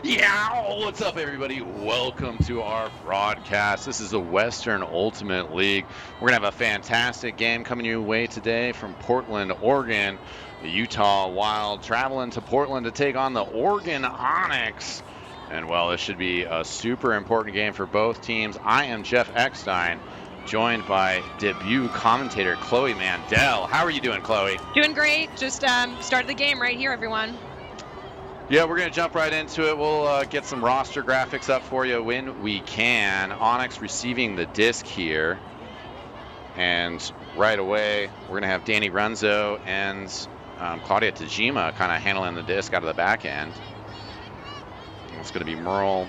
Yeah, what's up, everybody? Welcome to our broadcast. This is the Western Ultimate League. We're going to have a fantastic game coming your way today from Portland, Oregon. The Utah Wild traveling to Portland to take on the Oregon Onyx. And, well, this should be a super important game for both teams. I am Jeff Eckstein, joined by debut commentator Chloe Mandel. How are you doing, Chloe? Doing great. Just started the game right here, everyone. Yeah, we're going to jump right into it. We'll get some roster graphics up for you when we can. Onyx receiving the disc here. And right away, we're going to have Danny Runzo and Claudia Tajima kind of handling the disc out of the back end. It's going to be Merle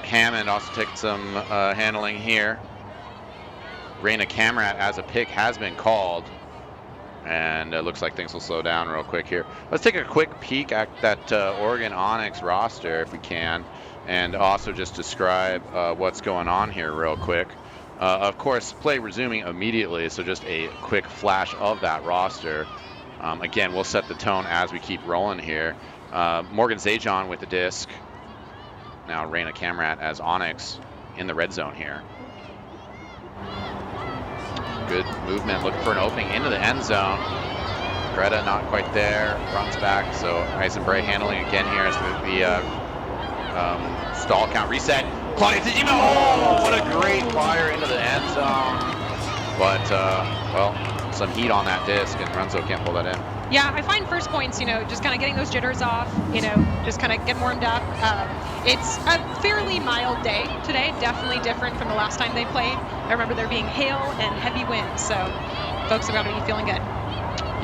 Hammond also taking some handling here. Raina Kamrat as a pick has been called. And it looks like things will slow down real quick here. Let's take a quick peek at that Oregon Onyx roster if we can, and also just describe what's going on here real quick. Of course, play resuming immediately, so just a quick flash of that roster. Again, we'll set the tone as we keep rolling here. Morgan Zajon with the disc. Now Raina Kamrat as Onyx in the red zone here. Good movement, looking for an opening into the end zone. Greta not quite there, runs back, so Eisenbray handling again here as the stall count reset. Claudia Tajima, oh, what a great fire into the end zone. But, well, some heat on that disc, and Renzo can't pull that in. Yeah, I find first points, just kind of getting those jitters off, just kind of getting warmed up. It's a fairly mild day today, definitely different from the last time they played. I remember there being hail and heavy winds, so folks have got to be feeling good.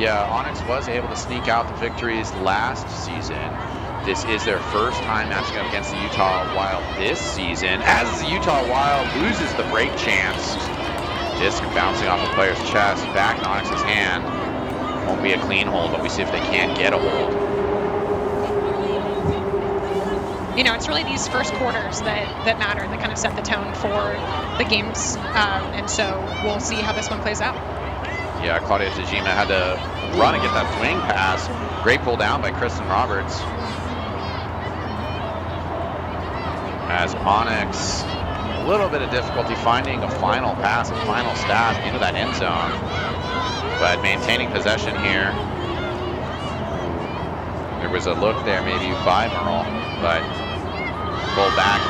Yeah, Onyx was able to sneak out the victories last season. This is their first time matching up against the Utah Wild this season, as the Utah Wild loses the break chance. Disc bouncing off the player's chest, back in Onyx's hand. Won't be a clean hold, but we see if they can't get a hold. It's really these first quarters that matter, that kind of set the tone for the games, and so we'll see how this one plays out. Yeah, Claudia Tajima had to run and get that swing pass. Great pull down by Kristen Roberts. As Onyx, a little bit of difficulty finding a final pass, a final stab into that end zone. But maintaining possession here. There was a look there maybe by Merle, but pull back.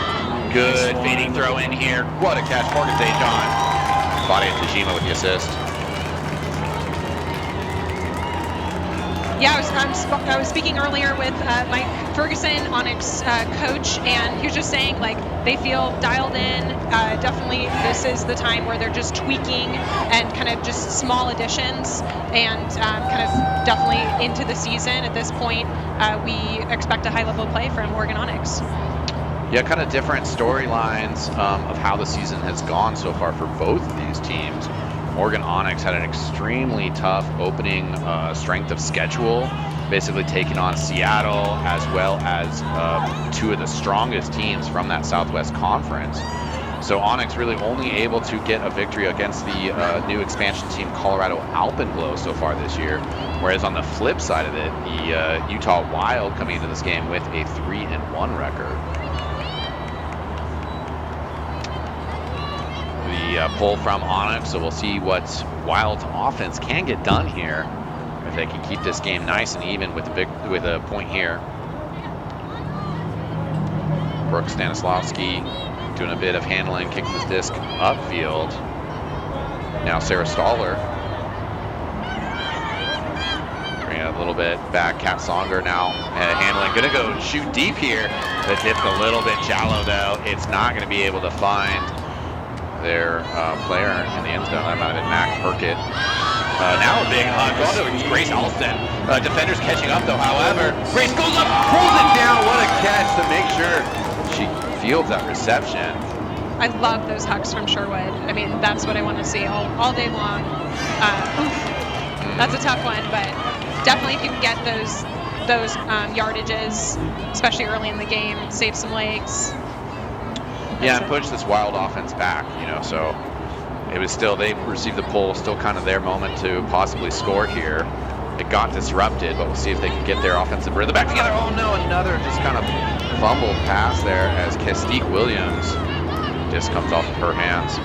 Good fading throw in here. What a catch, Morgan Zajon. Claudia Tajima with the assist. Yeah, I was speaking earlier with Mike Ferguson, Onyx coach, and he was just saying, they feel dialed in. Definitely this is the time where they're just tweaking and kind of just small additions, and kind of definitely into the season. At this point, we expect a high level of play from Oregon Onyx. Yeah, kind of different storylines of how the season has gone so far for both of these teams. Oregon Onyx had an extremely tough opening strength of schedule, basically taking on Seattle as well as two of the strongest teams from that Southwest Conference. So Onyx really only able to get a victory against the new expansion team Colorado Alpenglow so far this year. Whereas on the flip side of it, the Utah Wild coming into this game with a 3-1 record. Pull from Onyx, so we'll see what Wild's offense can get done here if they can keep this game nice and even with a point here. Brooke Stanislawski doing a bit of handling, kicking this disc upfield. Now Sarah Stoller. Bring it a little bit back. Kat Songer now handling. Gonna go shoot deep here. The dip's a little bit shallow though. It's not gonna be able to find their player in the end zone. That might have been Mac Burkett. Now a big hug going to Grace Alston. Defenders catching up though, however. Grace goes up, pulls it down. What a catch to make sure she fields that reception. I love those hugs from Sherwood. I mean, that's what I want to see all day long. That's a tough one, but definitely if you can get those yardages, especially early in the game, save some legs. Yeah, and push this Wild offense back, so it was still, they received the pull, still kind of their moment to possibly score here. It got disrupted, but we'll see if they can get their offensive rhythm back together. Oh no, another just kind of fumbled pass there as Kestique Williams just comes off of her hands.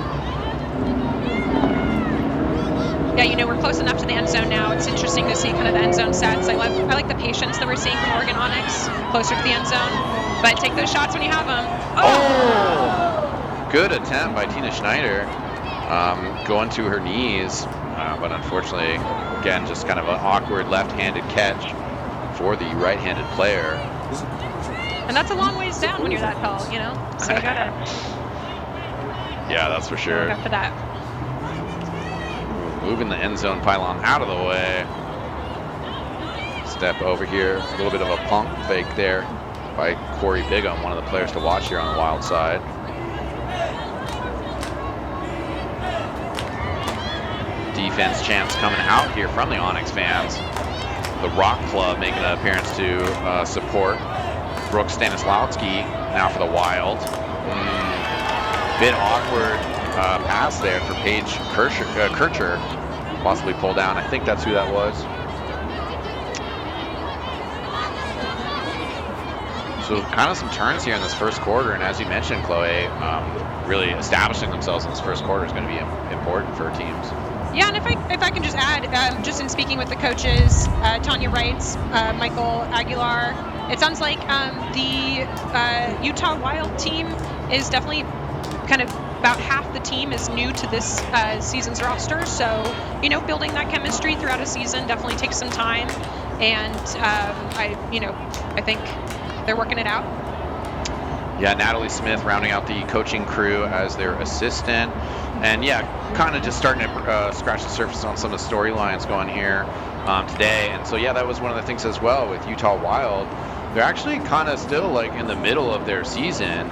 Yeah, you know, we're close enough to the end zone now. It's interesting to see kind of the end zone sets. I like the patience that we're seeing from Oregon Onyx closer to the end zone. But take those shots when you have them. Oh! Good attempt by Tina Schneider, going to her knees, but unfortunately, again, just kind of an awkward left-handed catch for the right-handed player. And that's a long ways down when you're that tall, you know? So you gotta... Yeah, that's for sure. Look up for that. Moving the end zone pylon out of the way. Step over here. A little bit of a pump fake there by Corey Bigham, one of the players to watch here on the wild side. Defense chants coming out here from the Onyx fans. The Rock Club making an appearance to support Brooke Stanislawski now for the Wild. Bit awkward pass there for Paige Kircher, possibly pulled down. I think that's who that was. So kind of some turns here in this first quarter, and as you mentioned, Chloe, really establishing themselves in this first quarter is going to be important for teams. Yeah, and if I can just add, just in speaking with the coaches, Tanya Wrights, Michael Aguilar, it sounds like the Utah Wild team is definitely kind of about half the team is new to this season's roster. So, you know, building that chemistry throughout a season definitely takes some time. And I think they're working it out. Yeah, Natalie Smith rounding out the coaching crew as their assistant. And yeah, kind of just starting to scratch the surface on some of the storylines going here today. And so, yeah, that was one of the things as well with Utah Wild. They're actually kind of still like in the middle of their season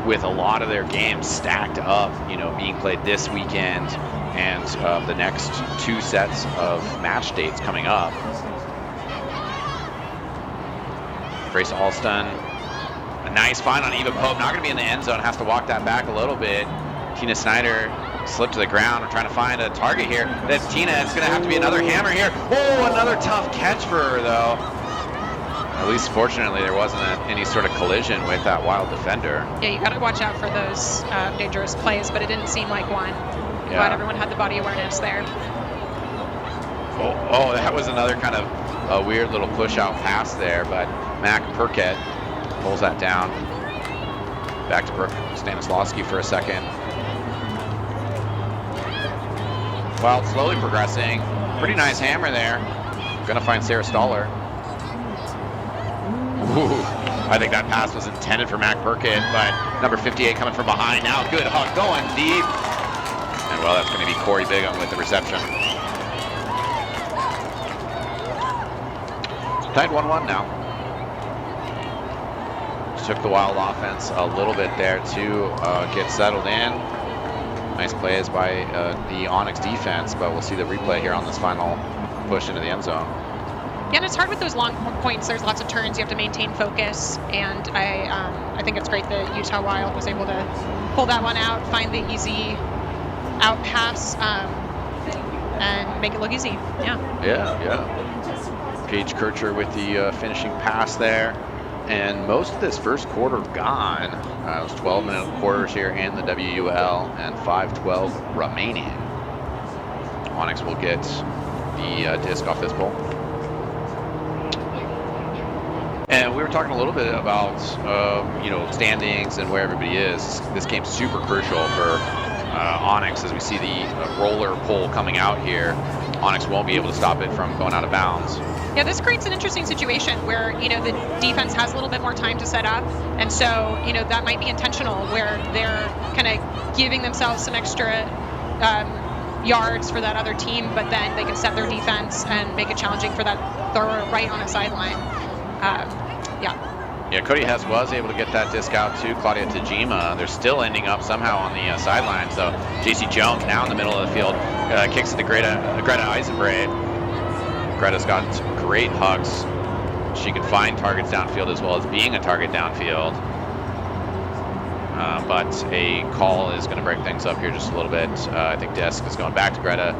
with a lot of their games stacked up, you know, being played this weekend and the next 2 sets of match dates coming up. Grace Alston, a nice find on Eva Pope, not going to be in the end zone, has to walk that back a little bit. Tina Snyder slipped to the ground. We're trying to find a target here. That's Tina. It's going to have to be another hammer here. Oh, another tough catch for her, though. At least, fortunately, there wasn't any sort of collision with that Wild defender. Yeah, you got to watch out for those dangerous plays, but it didn't seem like one. Yeah. Glad everyone had the body awareness there. Oh, that was another kind of a weird little push-out pass there, but Mac Perkett pulls that down. Back to Brooke Stanislawski for a second. Wild slowly progressing. Pretty nice hammer there. Gonna find Sarah Stoller. Ooh, I think that pass was intended for Mac Perkett, but number 58 coming from behind now. Good hug going deep. And well, that's gonna be Corey Bigham with the reception. Tied 1-1 now. Took the Wild offense a little bit there to get settled in. Nice plays by the Onyx defense, but we'll see the replay here on this final push into the end zone. Yeah, and it's hard with those long points. There's lots of turns. You have to maintain focus, and I think it's great that Utah Wild was able to pull that one out, find the easy out pass, and make it look easy. Yeah. Paige Kircher with the finishing pass there. And most of this first quarter gone. It was 12-minute quarters here in the WUL and 5:12 remaining. Onyx will get the disc off this bowl. And we were talking a little bit about, standings and where everybody is. This game's super crucial for Onyx as we see the roller pull coming out here. Onyx won't be able to stop it from going out of bounds. Yeah, this creates an interesting situation where, the defense has a little bit more time to set up. And so, that might be intentional where they're kind of giving themselves some extra yards for that other team, but then they can set their defense and make it challenging for that thrower right on a sideline. Yeah, Cody Hess was able to get that disc out to Claudia Tajima. They're still ending up somehow on the sideline. So JC Jones now in the middle of the field kicks it to Greta Eisenbraid. Greta's got great hugs. She can find targets downfield as well as being a target downfield. But a call is going to break things up here just a little bit. I think disc is going back to Greta.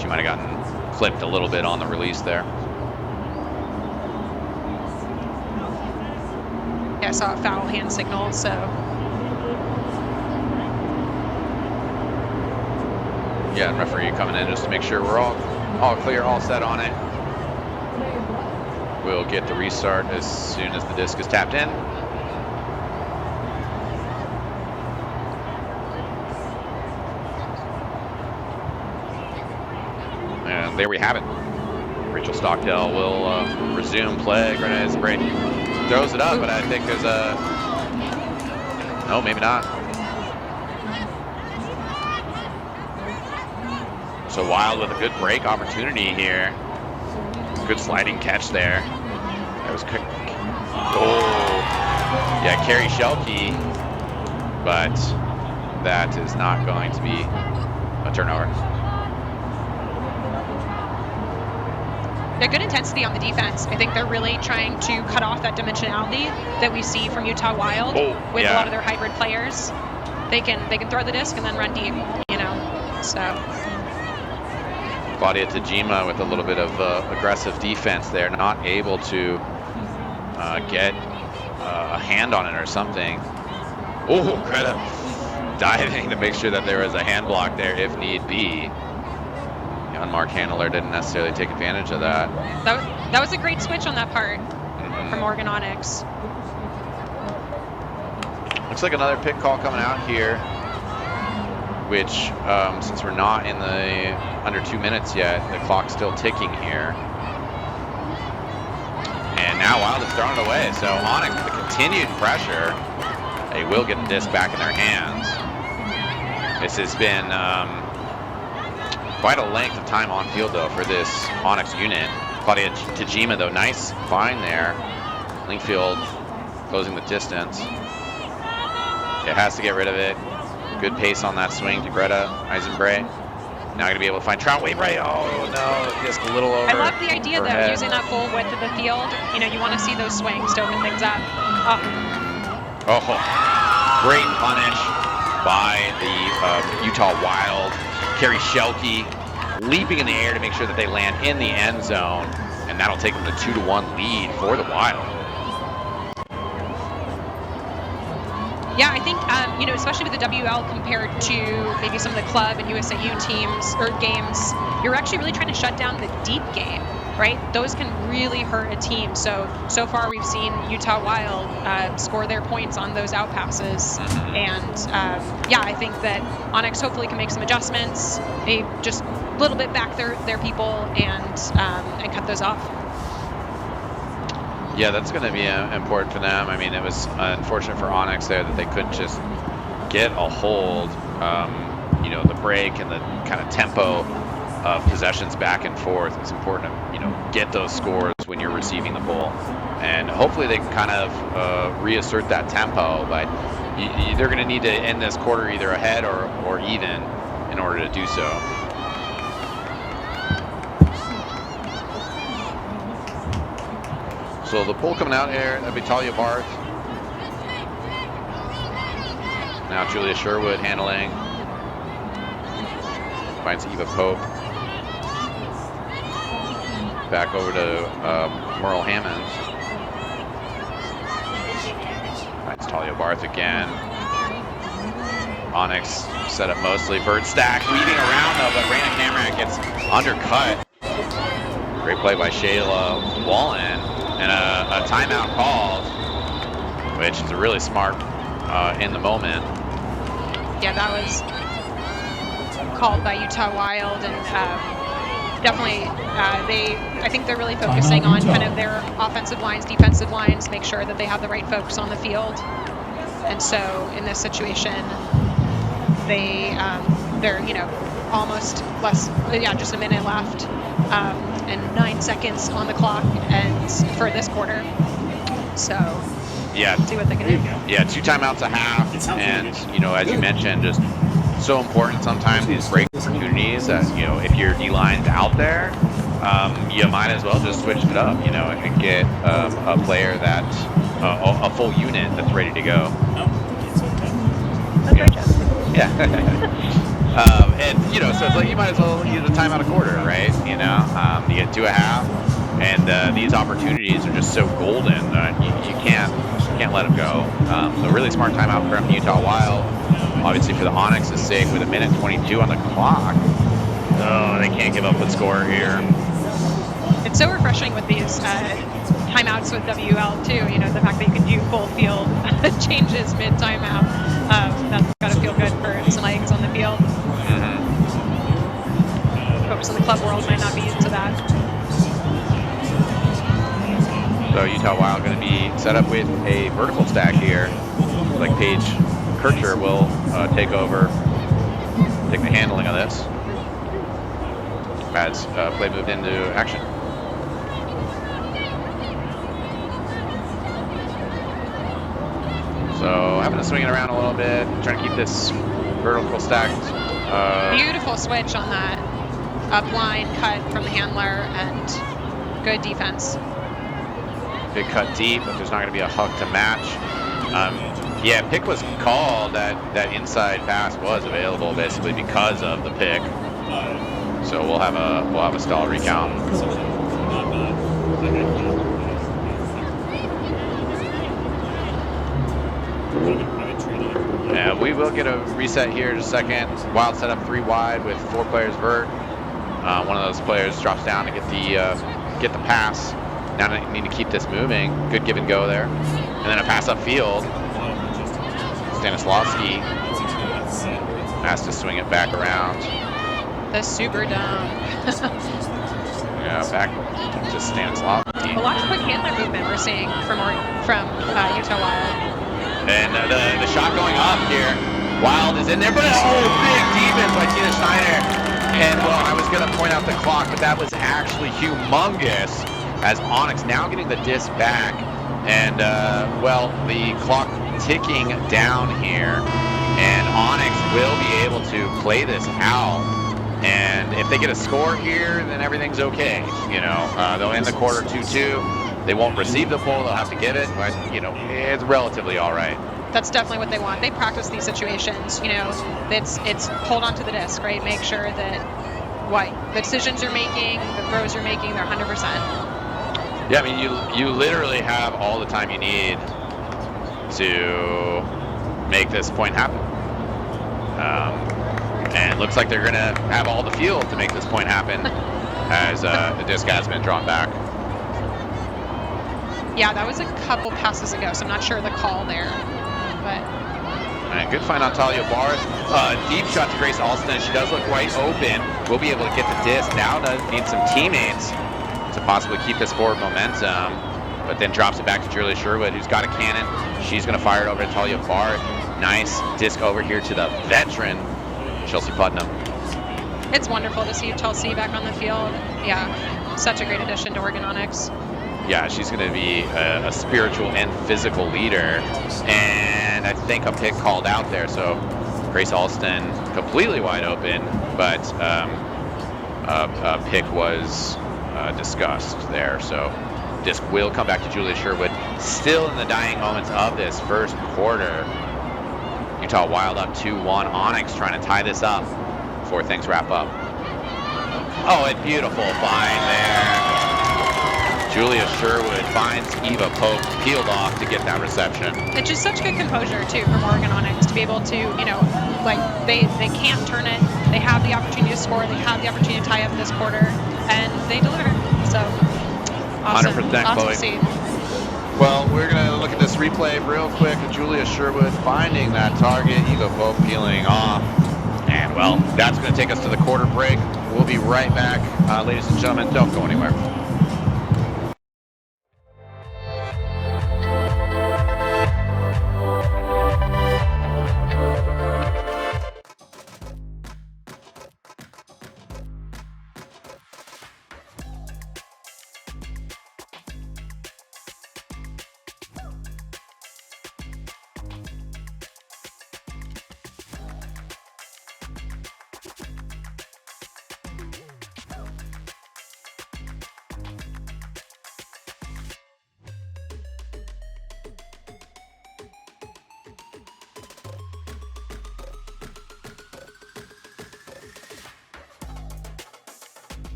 She might have gotten clipped a little bit on the release there. saw a foul hand signal, so. Yeah, and referee coming in just to make sure we're all clear, all set on it. We'll get the restart as soon as the disc is tapped in. And there we have it. Rachel Stockdale will resume play. Grenades break. Throws it up, but I think there's a... No, maybe not. So Wild with a good break opportunity here. Good sliding catch there. That was quick. Oh, yeah, Carrie Shelkey, but that is not going to be a turnover. Yeah, good intensity on the defense. I think they're really trying to cut off that dimensionality that we see from Utah Wild with a lot of their hybrid players. They can throw the disc and then run deep, you know. So. Claudia Tajima with a little bit of aggressive defense there, not able to get a hand on it or something. Oh, Greta diving to make sure that there was a hand block there if need be. The unmarked handler didn't necessarily take advantage of that. That was a great switch on that part from Oregon Onyx. Looks like another pick call coming out here, which since we're not in the under 2 minutes yet, the clock's still ticking here. And now Wild is throwing it away. So Onyx with the continued pressure, they will get the disc back in their hands. This has been quite a length of time on field though for this Onyx unit. Claudia Tajima though, nice find there. Linkfield closing the distance. It has to get rid of it. Good pace on that swing to Greta Eisenbray. Now going to be able to find Trout Wainwright. Oh no, disc a little over. I love the idea though, using that full width of the field. You know, you want to see those swings to open things up. Oh, great punish by the Utah Wild. Carrie Shelkey leaping in the air to make sure that they land in the end zone, and that'll take them to 2-1 lead for the Wild. Yeah, I think, you know, especially with the WUL compared to maybe some of the club and USAU teams or games, you're actually really trying to shut down the deep game, right? Those can really hurt a team. So far we've seen Utah Wild score their points on those out passes. And yeah, I think that Onyx hopefully can make some adjustments, maybe just a little bit back their people and cut those off. Yeah, that's going to be important for them. I mean, it was unfortunate for Onyx there that they couldn't just get a hold, you know, the break and the kind of tempo of possessions back and forth. It's important to, you know, get those scores when you're receiving the ball. And hopefully they can kind of reassert that tempo, but they're going to need to end this quarter either ahead or even in order to do so. So the pull coming out here, that'd be Talia Barth. Now Julia Sherwood handling. Finds Eva Pope. Back over to Merle Hammond. Finds Talia Barth again. Onyx set up mostly. Bird stack weaving around though, but Raina Cameron gets undercut. Great play by Shayla Wallen. And a timeout called, which is really smart in the moment. Yeah, that was called by Utah Wild, and definitely I think they're really focusing on kind of their offensive lines, defensive lines, make sure that they have the right folks on the field. And so in this situation, they're, you know, almost just a minute left. And 9 seconds on the clock and for this quarter. So yeah, see what they can do. Yeah, 2 timeouts a half, and you know, as you mentioned, just so important sometimes these break opportunities that, you know, if your D-line's out there, you might as well just switch it up, you know, and get a player that a full unit that's ready to go. Yeah. And you know, so it's like you might as well use a timeout a quarter, right? You know, you get 2 a half, and these opportunities are just so golden that you can't Can't let him go. So really smart timeout from Utah Wild. Obviously for the Onyx's sake, with 1:22 on the clock. Oh, they can't give up the score here. It's so refreshing with these timeouts with WUL too. You know, the fact that you can do full field changes mid timeout. That's got to feel good for some legs on the field. Folks in the club world might not be into that. So Utah Wild going to be set up with a vertical stack here. Like Paige Kircher will take over, take the handling of this as play moved into action. So having to swing it around a little bit, trying to keep this vertical stacked. Beautiful switch on that up line cut from the handler and good defense. Big cut deep, but there's not going to be a hook to match. Yeah, pick was called. That inside pass was available basically because of the pick. So we'll have a stall recount. Yeah, we will get a reset here in a second. Wild set up 3 wide with 4 players vert. One of those players drops down to get the pass. Now I need to keep this moving. Good give and go there. And then a pass upfield. Stanislavski has to swing it back around. The super dump. Yeah, back to Stanislavski. A lot of quick handler movement we're seeing from Utah Wild. And the shot going up here. Wild is in there, but big defense by Tina Steiner. And well, I was going to point out the clock, but that was actually humongous. As Onyx now getting the disc back, and well, the clock ticking down here, and Onyx will be able to play this out. And if they get a score here, then everything's okay. You know, they'll end the quarter 2-2. They won't receive the pull; they'll have to get it, but you know, it's relatively all right. That's definitely what they want. They practice these situations. You know, it's hold on to the disc, right? Make sure that the decisions you're making, the throws you're making, they're 100%. Yeah, I mean, you literally have all the time you need to make this point happen. And it looks like they're going to have all the field to make this point happen as the disc has been drawn back. Yeah, that was a couple passes ago, so I'm not sure the call there. But all right, good find on Talia Barth. Deep shot to Grace Alston. She does look wide open. We'll be able to get the disc. Now does need some teammates to possibly keep this forward momentum, but then drops it back to Julia Sherwood, who's got a cannon. She's going to fire it over to Talia Barth. Nice disc over here to the veteran, Chelsea Putnam. It's wonderful to see Chelsea back on the field. Yeah, such a great addition to Oregon Onyx. Yeah, she's going to be a spiritual and physical leader, and I think a pick called out there, so Grace Alston completely wide open, but a pick was discussed there, so disc will come back to Julia Sherwood. Still in the dying moments of this first quarter. Utah Wild up 2-1. Onyx trying to tie this up before things wrap up. Oh, a beautiful find there. Julia Sherwood finds Eva Pope, peeled off to get that reception. It's just such good composure too from Oregon Onyx to be able to, you know, like they can't turn it. They have the opportunity to score. They have the opportunity to tie up this quarter, and they deliver. So awesome. 100% awesome Chloe. to see. Well, we're going to look at this replay real quick. Julia Sherwood finding that target. Eva Pope peeling off. And, well, that's going to take us to the quarter break. We'll be right back. Ladies and gentlemen, don't go anywhere.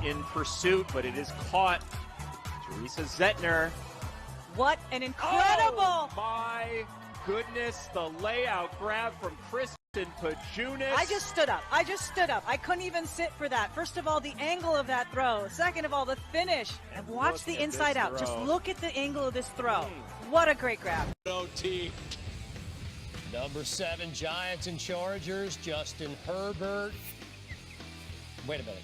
in pursuit, but it is caught. Teresa Zettner. What an incredible! Oh, my goodness, the layout grab from Kristen Pajunas. I just stood up. I couldn't even sit for that. First of all, the angle of that throw. Second of all, the finish. And watch the inside out. Just look at the angle of this throw. What a great grab. OT. Number 7, Giants and Chargers, Justin Herbert. Wait a minute.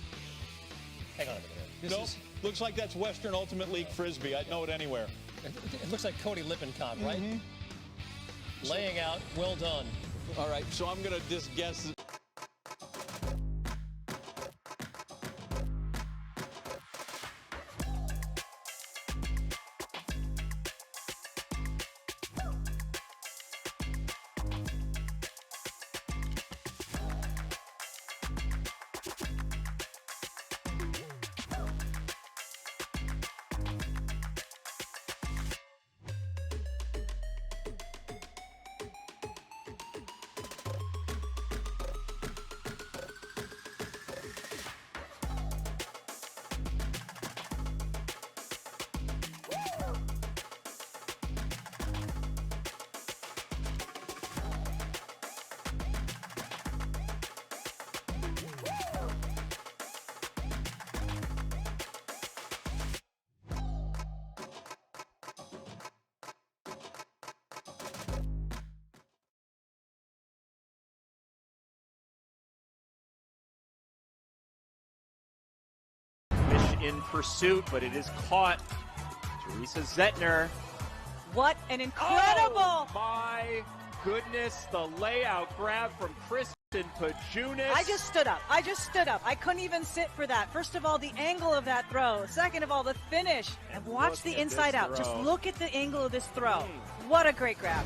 Hang on a minute. Nope. Looks like that's Western Ultimate League Frisbee. I'd know it anywhere. It looks like Cody Lippincott, right? Mm-hmm. Laying out, well done. All right, so I'm going to just guess. In pursuit, but it is caught. Teresa Zettner. What an incredible! Oh, my goodness, the layout grab from Kristen Pajunas. I just stood up. I couldn't even sit for that. First of all, the angle of that throw. Second of all, the finish. And watch the inside out. Just look at the angle of this throw. What a great grab.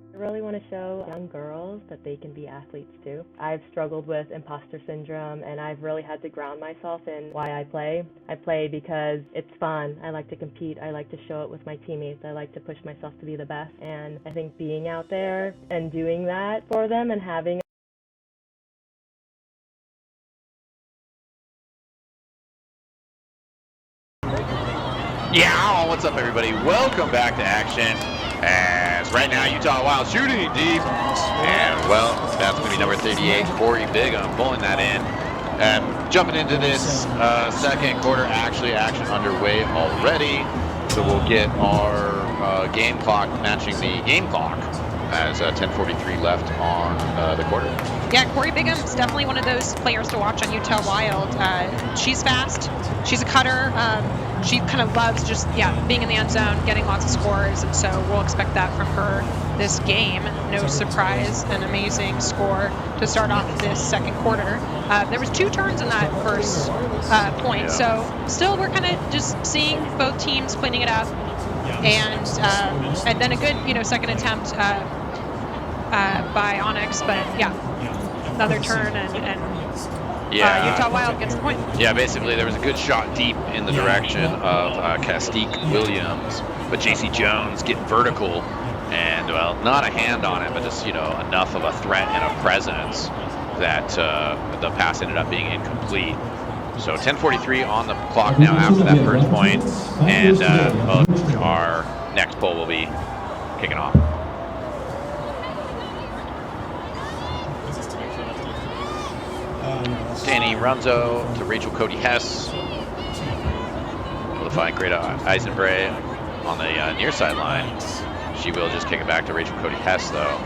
I really want to show young girls that they can be athletes too. I've struggled with imposter syndrome, and I've really had to ground myself in why I play. I play because it's fun. I like to compete. I like to show it with my teammates. I like to push myself to be the best. And I think being out there and doing that for them and having Yeah, what's up, everybody? Welcome back to action. As right now, Utah Wild shooting deep. And, well, that's going to be number 38, Corey Bigham, pulling that in. Jumping into this second quarter, actually action underway already. So we'll get our game clock matching the game clock as 10:43 left on the quarter. Yeah, Corey Bigham's definitely one of those players to watch on Utah Wild. She's fast. She's a cutter. She kind of loves just, being in the end zone, getting lots of scores, and so we'll expect that from her this game. No surprise, an amazing score to start off this second quarter. There was 2 turns in that first point, so still we're kind of just seeing both teams cleaning it up, and then a good, second attempt by Onyx, but another turn and Utah Wild gets the point. Yeah, basically there was a good shot deep in the direction of Castique Williams, but JC Jones getting vertical and, well, not a hand on it, but just, enough of a threat and a presence that the pass ended up being incomplete. So 10:43 on the clock now after that first point, and our next poll will be kicking off. Danny Runzo to Rachel Cody Hess. Able to find Greta Eisenbray on the near sideline. She will just kick it back to Rachel Cody Hess, though.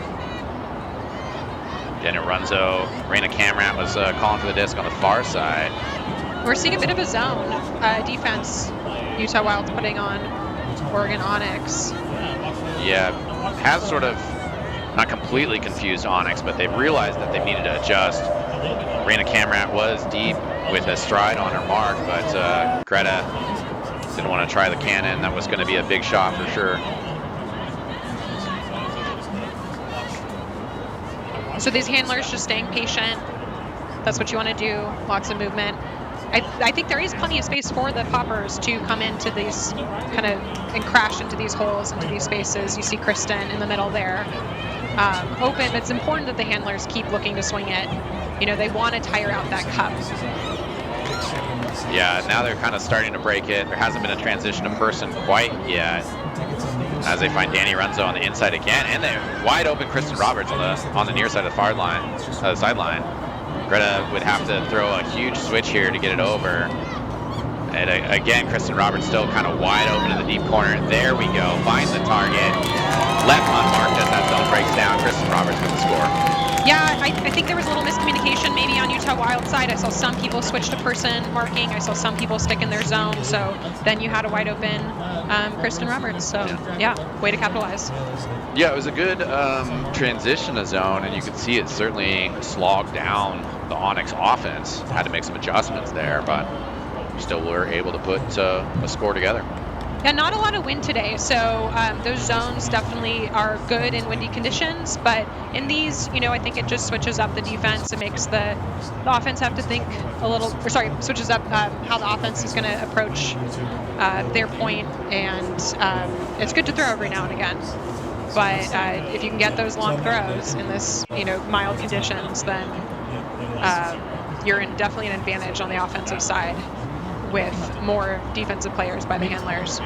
Daniel Runzo. Raina Camrat was calling for the disc on the far side. We're seeing a bit of a zone defense Utah Wild's putting on Oregon Onyx. Yeah, has sort of not completely confused Onyx, but they've realized that they needed to adjust. Raina Camrat was deep with a stride on her mark, but Greta didn't want to try the cannon. That was going to be a big shot for sure. So these handlers just staying patient. That's what you want to do. Lots of movement. I think there is plenty of space for the poppers to come into these and crash into these holes, into these spaces. You see Kristen in the middle there. open, but it's important that the handlers keep looking to swing it. You know, they want to tire out that cup. Yeah, now they're kind of starting to break it. There hasn't been a transition to person quite yet, as they find Danny Runzo on the inside again, and they wide open Kristen Roberts on the near side of the sideline. Greta would have to throw a huge switch here to get it over. And again, Kristen Roberts still kind of wide open in the deep corner. There we go. Finds the target. Left unmarked as that zone breaks down. Kristen Roberts with the score. Yeah, I think there was a little miscommunication maybe on Utah Wild side. I saw some people switch to person marking. I saw some people stick in their zone. So then you had a wide open Kristen Roberts. So yeah, way to capitalize. Yeah, it was a good transition to zone, and you could see it certainly slogged down the Onyx offense. Had to make some adjustments there, but still were able to put a score together. Yeah, not a lot of wind today, so those zones definitely are good in windy conditions, but in these, you know, I think it just switches up the defense. It makes the offense have to think a little, or sorry, switches up how the offense is going to approach their point, and it's good to throw every now and again. But if you can get those long throws in this, you know, mild conditions, then you're in definitely an advantage on the offensive side with more defensive players by the handlers.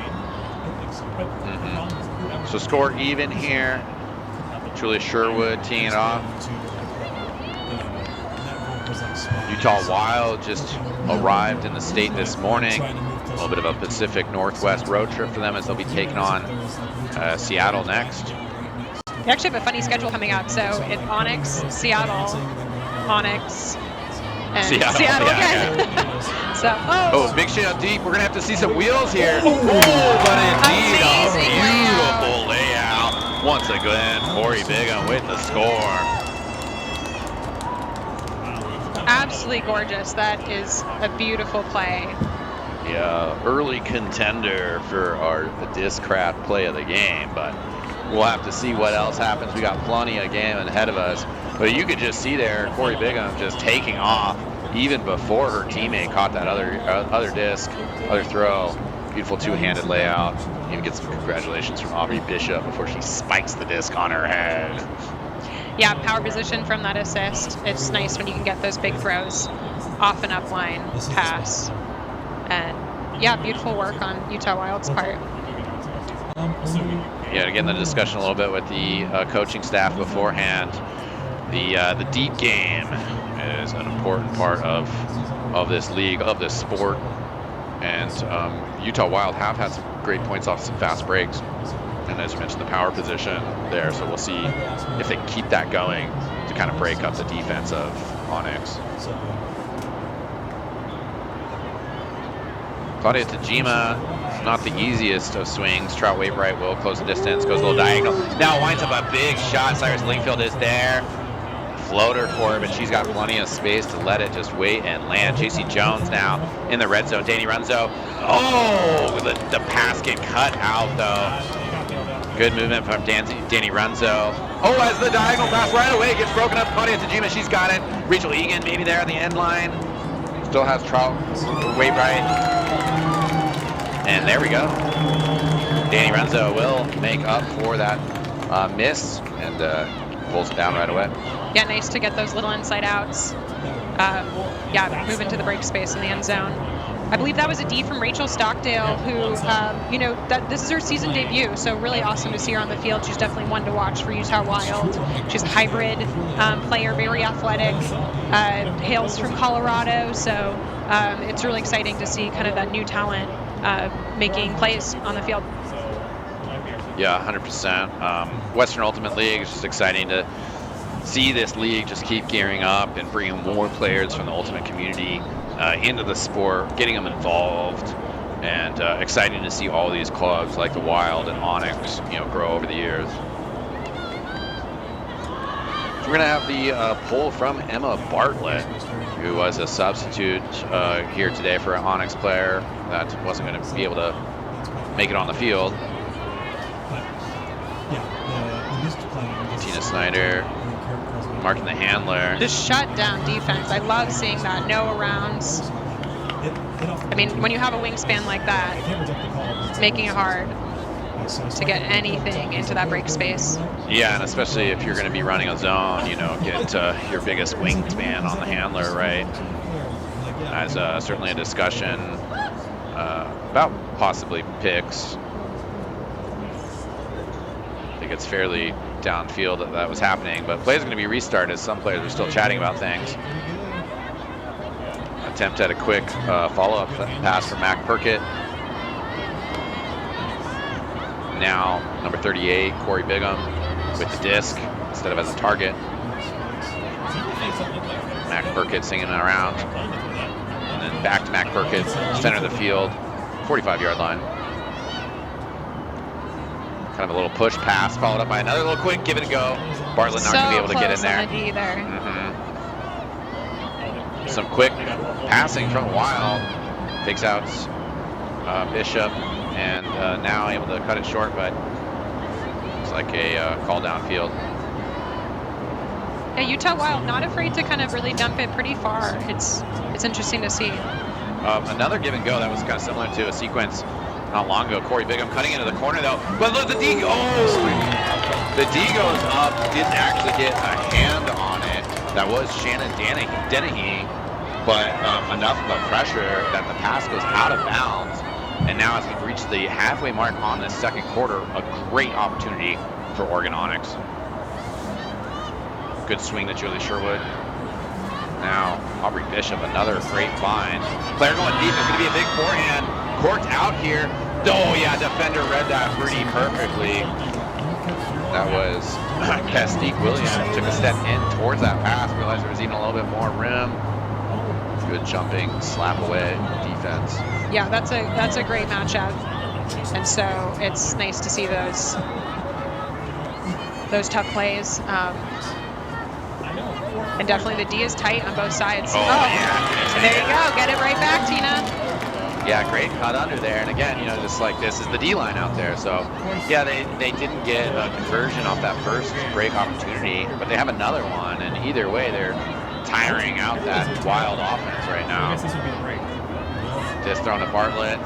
So score even here. Julia Sherwood teeing it off. Utah Wild just arrived in the state this morning. A little bit of a Pacific Northwest road trip for them as they'll be taking on Seattle next. They actually have a funny schedule coming up. So in Onyx, Seattle, Onyx, and Seattle again. Yeah. So, big shit up deep. We're going to have to see some wheels here. But indeed, amazing a beautiful layout. Once again, Corey Bigham with the score. Absolutely gorgeous. That is a beautiful play. Yeah, early contender for our Discraft play of the game, but we'll have to see what else happens. We got plenty of game ahead of us. But you could just see there, Corey Bigham just taking off even before her teammate caught that other disc, other throw. Beautiful two-handed layout. Even get some congratulations from Aubrey Bishop before she spikes the disc on her head. Yeah, power position from that assist. It's nice when you can get those big throws off an upline pass. And yeah, beautiful work on Utah Wild's part. Yeah, again, the discussion a little bit with the coaching staff beforehand. The deep game is an important part of this league, of this sport. And Utah Wild have had some great points off some fast breaks. And as you mentioned, the power position there. So we'll see if they can keep that going to kind of break up the defense of Onyx. Claudia Tajima, not the easiest of swings. Trout Wainwright will close the distance, goes a little diagonal. Now winds up a big shot. Cyrus Lingfield is there. Floater for her, but she's got plenty of space to let it just wait and land. JC Jones now in the red zone. Danny Runzo. Oh, the pass get cut out though. Good movement from Danny Runzo. Oh, as the diagonal pass right away gets broken up. Claudia Tajima, she's got it. Rachel Egan maybe there at the end line. Still has Trout Wainwright. And there we go. Danny Runzo will make up for that miss and pulls it down right away. Yeah, nice to get those little inside outs. Yeah, move into the break space in the end zone. I believe that was a D from Rachel Stockdale, who, you know, this is her season debut, so really awesome to see her on the field. She's definitely one to watch for Utah Wild. She's a hybrid player, very athletic, hails from Colorado, so it's really exciting to see kind of that new talent making plays on the field. Yeah, 100%. Western Ultimate League is just exciting to see this league just keep gearing up and bringing more players from the Ultimate community into the sport, getting them involved, and exciting to see all these clubs like the Wild and Onyx, you know, grow over the years. So we're gonna have the poll from Emma Bartlett, who was a substitute here today for an Onyx player that wasn't going to be able to make it on the field. Tina Snyder marking the handler. Just shut down defense. I love seeing that. No arounds. I mean, when you have a wingspan like that, making it hard. to get anything into that break space. Yeah, and especially if you're going to be running a zone, you know, get your biggest wingspan on the handler, right? As certainly a discussion about possibly picks. I think it's fairly downfield that was happening, but plays are going to be restarted as some players are still chatting about things. Attempt at a quick follow-up pass from Mac Perkett. Now, number 38, Corey Bigham with the disc instead of as a target. Mac Perkett singing around. And then back to Mac Perkett, center of the field, 45-yard line. Kind of a little push pass, followed up by another little quick give it a go. Bartlett not going to be able to get in there. On the D there. Some quick passing from Wild. Takes out Bishop, and now able to cut it short, but it's like a call downfield. Yeah, Utah Wild not afraid to kind of really dump it pretty far. It's interesting to see. Another give and go that was kind of similar to a sequence not long ago. Corey Bigham cutting into the corner though, but look, the D. Oh, the D goes up. Didn't actually get a hand on it. That was Shannon Dennehy, but enough of a pressure that the pass goes out of bounds. And now as we've reached the halfway mark on this second quarter, a great opportunity for Oregon Onyx. Good swing to Julie Sherwood. Now Aubrey Bishop, another great find. Player going deep, it's going to be a big forehand. Corked out here. Oh yeah, defender read that pretty perfectly. That was Castique Williams. Took a step in towards that pass, realized there was even a little bit more room. Good jumping, slap away defense. Yeah, that's a great matchup, and so it's nice to see those tough plays. And definitely the D is tight on both sides. Oh yeah. There you go. Get it right back, Tina. Yeah, great cut under there. And again, you know, just like this is the D line out there. So yeah, they didn't get a conversion off that first break opportunity, but they have another one. And either way, they're tiring out that Wild offense right now. Just thrown to Bartlett.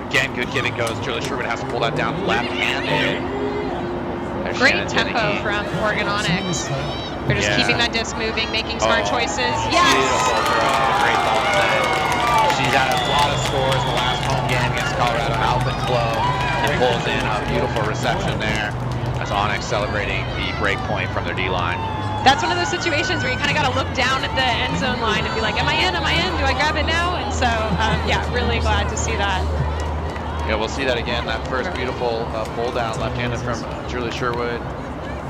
Again, good give and goes. Julie Sherwood has to pull that down left-handed. Great tempo from Oregon Onyx. They're just keeping that disc moving, making smart choices. Yes! Beautiful throw. Great ball set. She's had a lot of scores the last home game against Colorado. Alvin Clough and pulls in a beautiful reception there. That's Onyx celebrating the break point from their D-line. That's one of those situations where you kind of got to look down at the end zone line and be like, am I in? Am I in? Do I grab it now? And so, yeah, really glad to see that. Yeah, we'll see that again. That first beautiful pull down left-handed from Julie Sherwood.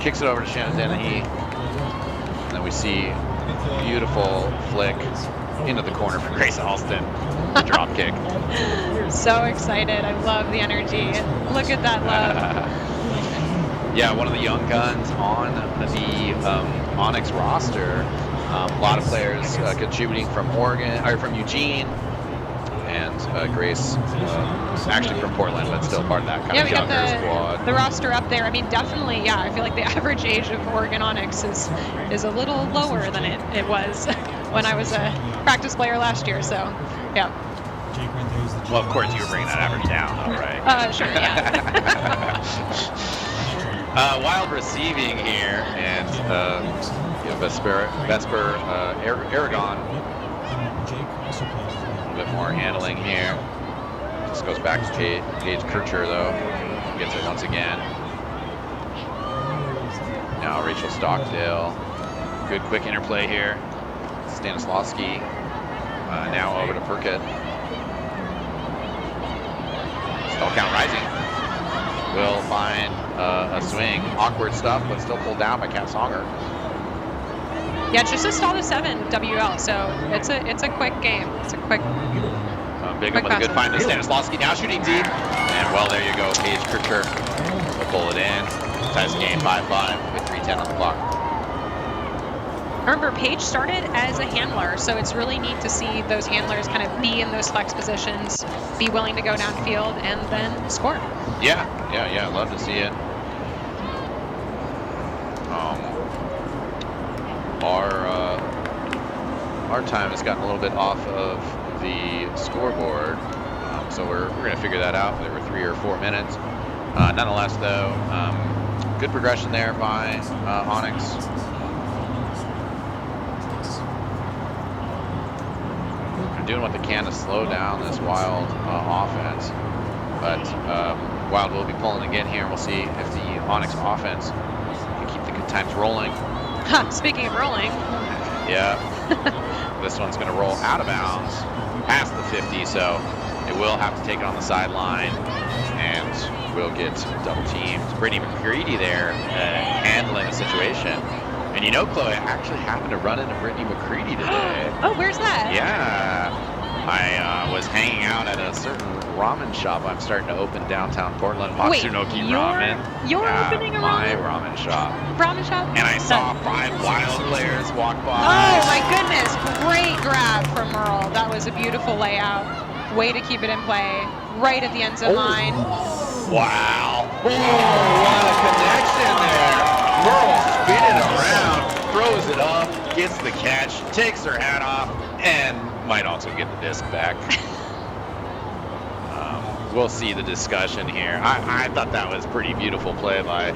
Kicks it over to Shannon Dennehy. And then we see a beautiful flick into the corner from Grace Alston. Drop kick. So excited. I love the energy. Look at that love. Yeah, one of the young guns on the Onyx roster. A lot of players contributing from Oregon, or from Eugene, and Grace actually from Portland, but still part of that kind of younger squad. The roster up there. I mean, definitely, yeah. I feel like the average age of Oregon Onyx is a little lower than it was when I was a practice player last year. So, yeah. Well, of course, you were bringing that average down, though, right? Sure, yeah. Wild receiving here, and Vesper Aragon. A little bit more handling here. Just goes back to Paige Kircher, though. Gets it once again. Now Rachel Stockdale. Good quick interplay here. Stanislawski. Now over to Perkett. Stall count rising. Will find a swing. Awkward stuff, but still pulled down by Kat Songer. Yeah, it's just a stall to 7 WL, so it's a quick game. It's a quick. Bigham with a good find to Stanislawski. Now shooting deep, and well, there you go. Paige Kircher will pull it in. Ties the game 5-5 with 3:10 on the clock. Remember, Paige started as a handler, so it's really neat to see those handlers kind of be in those flex positions, be willing to go downfield, and then score. Yeah, love to see it. Our time has gotten a little bit off of the scoreboard, so we're going to figure that out. There were 3 or 4 minutes. Nonetheless, though, good progression there by Onyx. They're doing what they can to slow down this Wild offense, but Wild will be pulling again here. We'll see if the Onyx offense can keep the good times rolling. Speaking of rolling. Yeah. This one's going to roll out of bounds past the 50, so it will have to take it on the sideline, and will get double teamed. Brittany McCready there handling the situation. And you know, Chloe, I actually happened to run into Brittany McCready today. Oh, where's that? Yeah. I was hanging out at a certain ramen shop I'm starting to open downtown Portland, Matsunoki Ramen. You're opening a my ramen shop. Ramen shop? And I saw 5 Wild players walk by. Oh my goodness, great grab from Merle. That was a beautiful layout. Way to keep it in play, right at the end zone line. Wow. Oh, what a connection there. Merle spinning around, throws it up, gets the catch, takes her hat off, and might also get the disc back. We'll see the discussion here. I thought that was pretty beautiful play by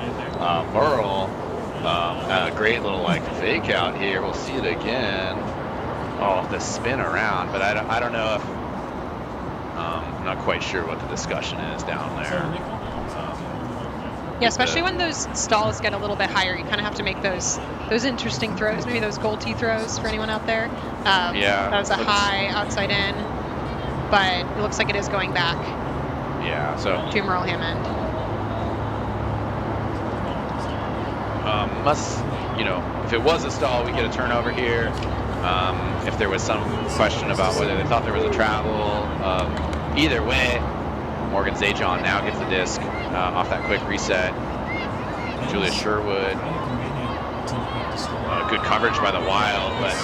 Merle. A great little like fake out here. We'll see it again. Oh, the spin around, but I don't know if I'm not quite sure what the discussion is down there. Yeah, especially when those stalls get a little bit higher, you kind of have to make those interesting throws, maybe those goal tee throws for anyone out there. Yeah, that was a high outside in, but it looks like it is going back. Yeah, so to Merle Hammond. If it was a stall, we get a turnover here. If there was some question about whether they thought there was a travel, either way, Morgan Zajon now gets the disc off that quick reset. Julia Sherwood, good coverage by the Wild, but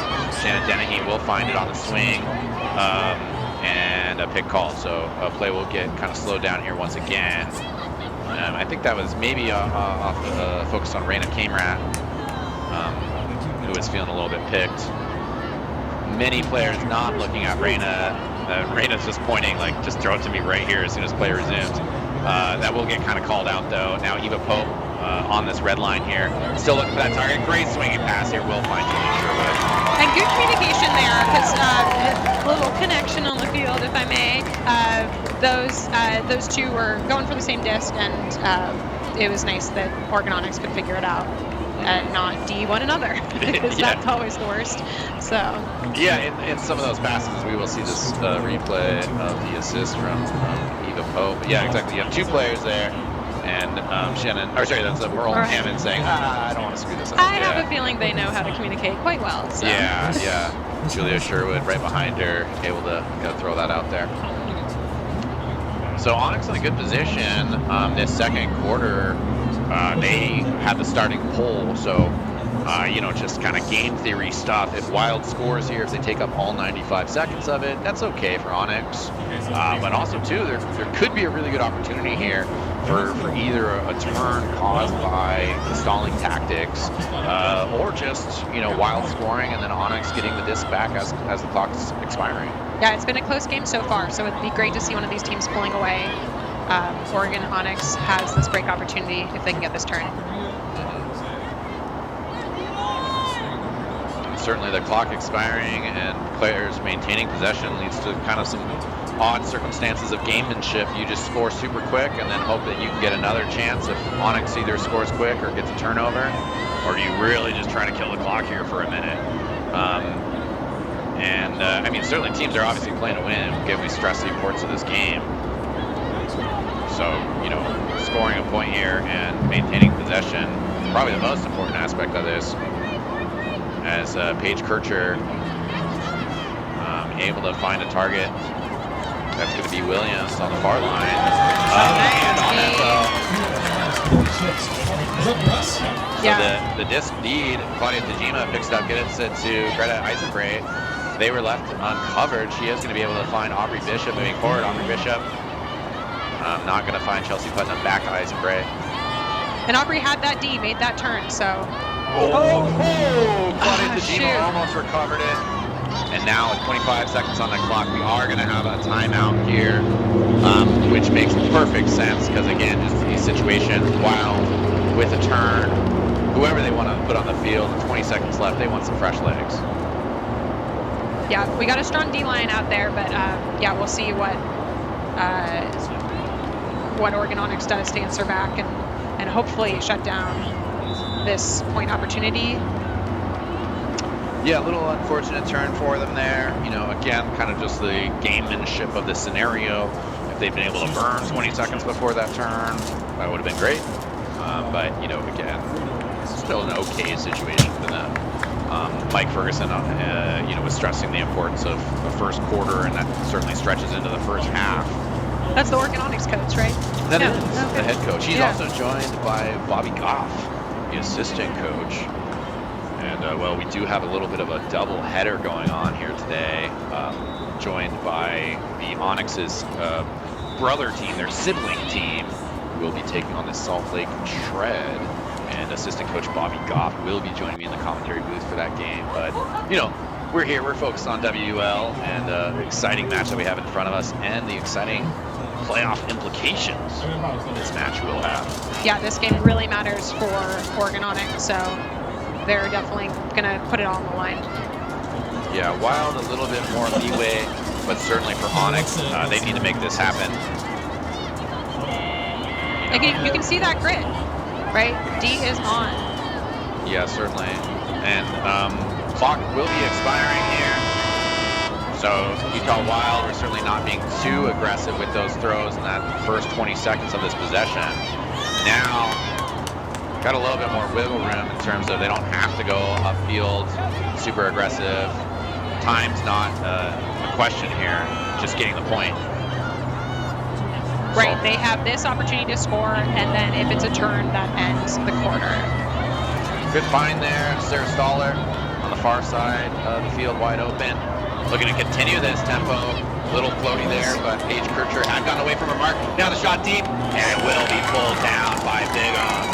Shannon Dennehy will find it on the swing, and a pick call. So play will get kind of slowed down here once again. I think that was maybe off the focus on Raina Kamrat, who was feeling a little bit picked. Many players not looking at Raina. Raina's just pointing, like, just throw it to me right here as soon as play resumes. That will get kind of called out, though. Now Eva Pope on this red line here. Still looking for that target. Great swinging pass here. Will find Julie Sherwood. And good communication there, because a little connection on the field, if I may. Those two were going for the same disc, and it was nice that Oregon Onyx could figure it out and not D one another, because that's always the worst. So yeah, in some of those passes, we will see this replay of the assist from Eva Pope. But yeah, exactly. You have 2 players there, and that's Merle Hammond saying, I don't want to screw this up. I have a feeling they know how to communicate quite well. So. Yeah. Julia Sherwood right behind her, able to throw that out there. So Onyx in a good position this second quarter. They had the starting pole, so just kind of game theory stuff. If Wild scores here, if they take up all 95 seconds of it, that's okay for Onyx. But also too, there could be a really good opportunity here for either a turn caused by the stalling tactics, or just Wild scoring and then Onyx getting the disc back as the clock's expiring. Yeah, it's been a close game so far, so it'd be great to see one of these teams pulling away. Oregon Onyx has this break opportunity if they can get this turn. Certainly the clock expiring and players maintaining possession leads to kind of some odd circumstances of gamemanship. You just score super quick and then hope that you can get another chance if Onyx either scores quick or gets a turnover, or do you really just try to kill the clock here for a minute? Certainly teams are obviously playing to win. Again, we stress the importance of this game. So, scoring a point here and maintaining possession is probably the most important aspect of this, as Paige Kircher able to find a target. That's going to be Williams on the far line. So the disc lead, Claudia Tajima picks it up, gets it to Greta Eisenbray. They were left uncovered. She is going to be able to find Aubrey Bishop moving forward. Aubrey Bishop not going to find Chelsea Putnam back to Eisenbray. And Aubrey had that D, made that turn, so. Claudia Tajima almost recovered it. And now with 25 seconds on the clock, we are going to have a timeout here, which makes perfect sense because, again, just these situation. Wild with a turn. Whoever they want to put on the field, 20 seconds left, they want some fresh legs. Yeah, we got a strong D-line out there, but yeah, we'll see what Oregon Onyx does to answer back and hopefully shut down this point opportunity. Yeah, a little unfortunate turn for them there. You know, again, kind of just the gamemanship of the scenario. If they'd been able to burn 20 seconds before that turn, that would have been great. But, you know, again, still an okay situation for them. Mike Ferguson, you know, was stressing the importance of the first quarter, and that certainly stretches into the first half. That's the Oregon Onyx coach, right? That Yeah. is Okay. the head coach. He's Yeah. also joined by Bobby Goff, the assistant coach. And, well, we do have a little bit of a double header going on here today, joined by the Onyx's brother team, their sibling team, who will be taking on the Salt Lake Shred. And assistant coach Bobby Goff will be joining me in the commentary booth for that game. But, you know, we're here, we're focused on WUL and the exciting match that we have in front of us and the exciting playoff implications this match will have. Yeah, this game really matters for Oregon Onyx, so they're definitely going to put it all on the line. Yeah, Wild a little bit more leeway, but certainly for Onyx, they need to make this happen. Again, you can see that grit, right? D is on. Yeah, certainly. And clock will be expiring here. So Utah Wild are certainly not being too aggressive with those throws in that first 20 seconds of this possession. Now, got a little bit more wiggle room in terms of they don't have to go upfield super aggressive. Time's not a question here, just getting the point. Right, they have this opportunity to score, and then if it's a turn, that ends the quarter. Good find there, Sarah Stoller on the far side of the field, wide open. Looking to continue this tempo. Little floaty there, but Paige Kircher had gotten away from her mark. Now the shot deep, and will be pulled down by Bigum.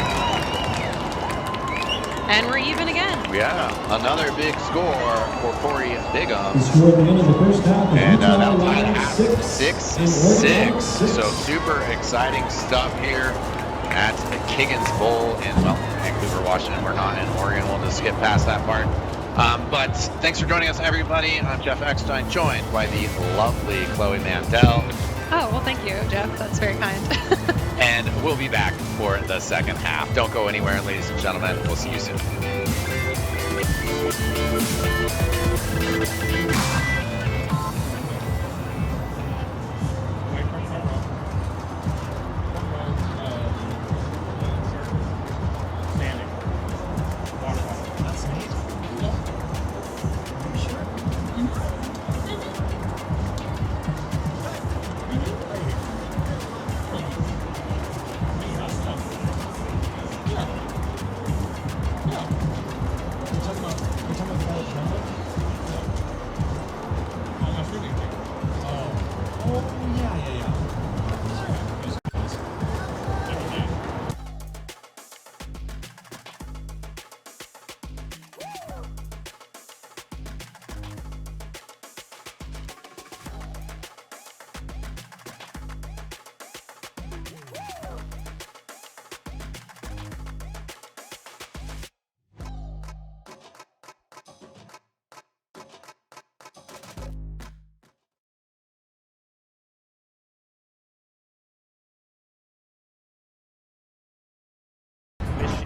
And we're even again. Yeah, another big score for Corey Bigum. The score at the end of the first half. And that was tied at 6-6. So super exciting stuff here at Kiggins Bowl in, well, Vancouver, Washington. We're not in Oregon. We'll just skip past that part. But thanks for joining us, everybody. I'm Jeff Eckstein, joined by the lovely Chloe Mandel. Oh, well, thank you, Jeff. That's very kind. And we'll be back for the second half. Don't go anywhere, ladies and gentlemen. We'll see you soon.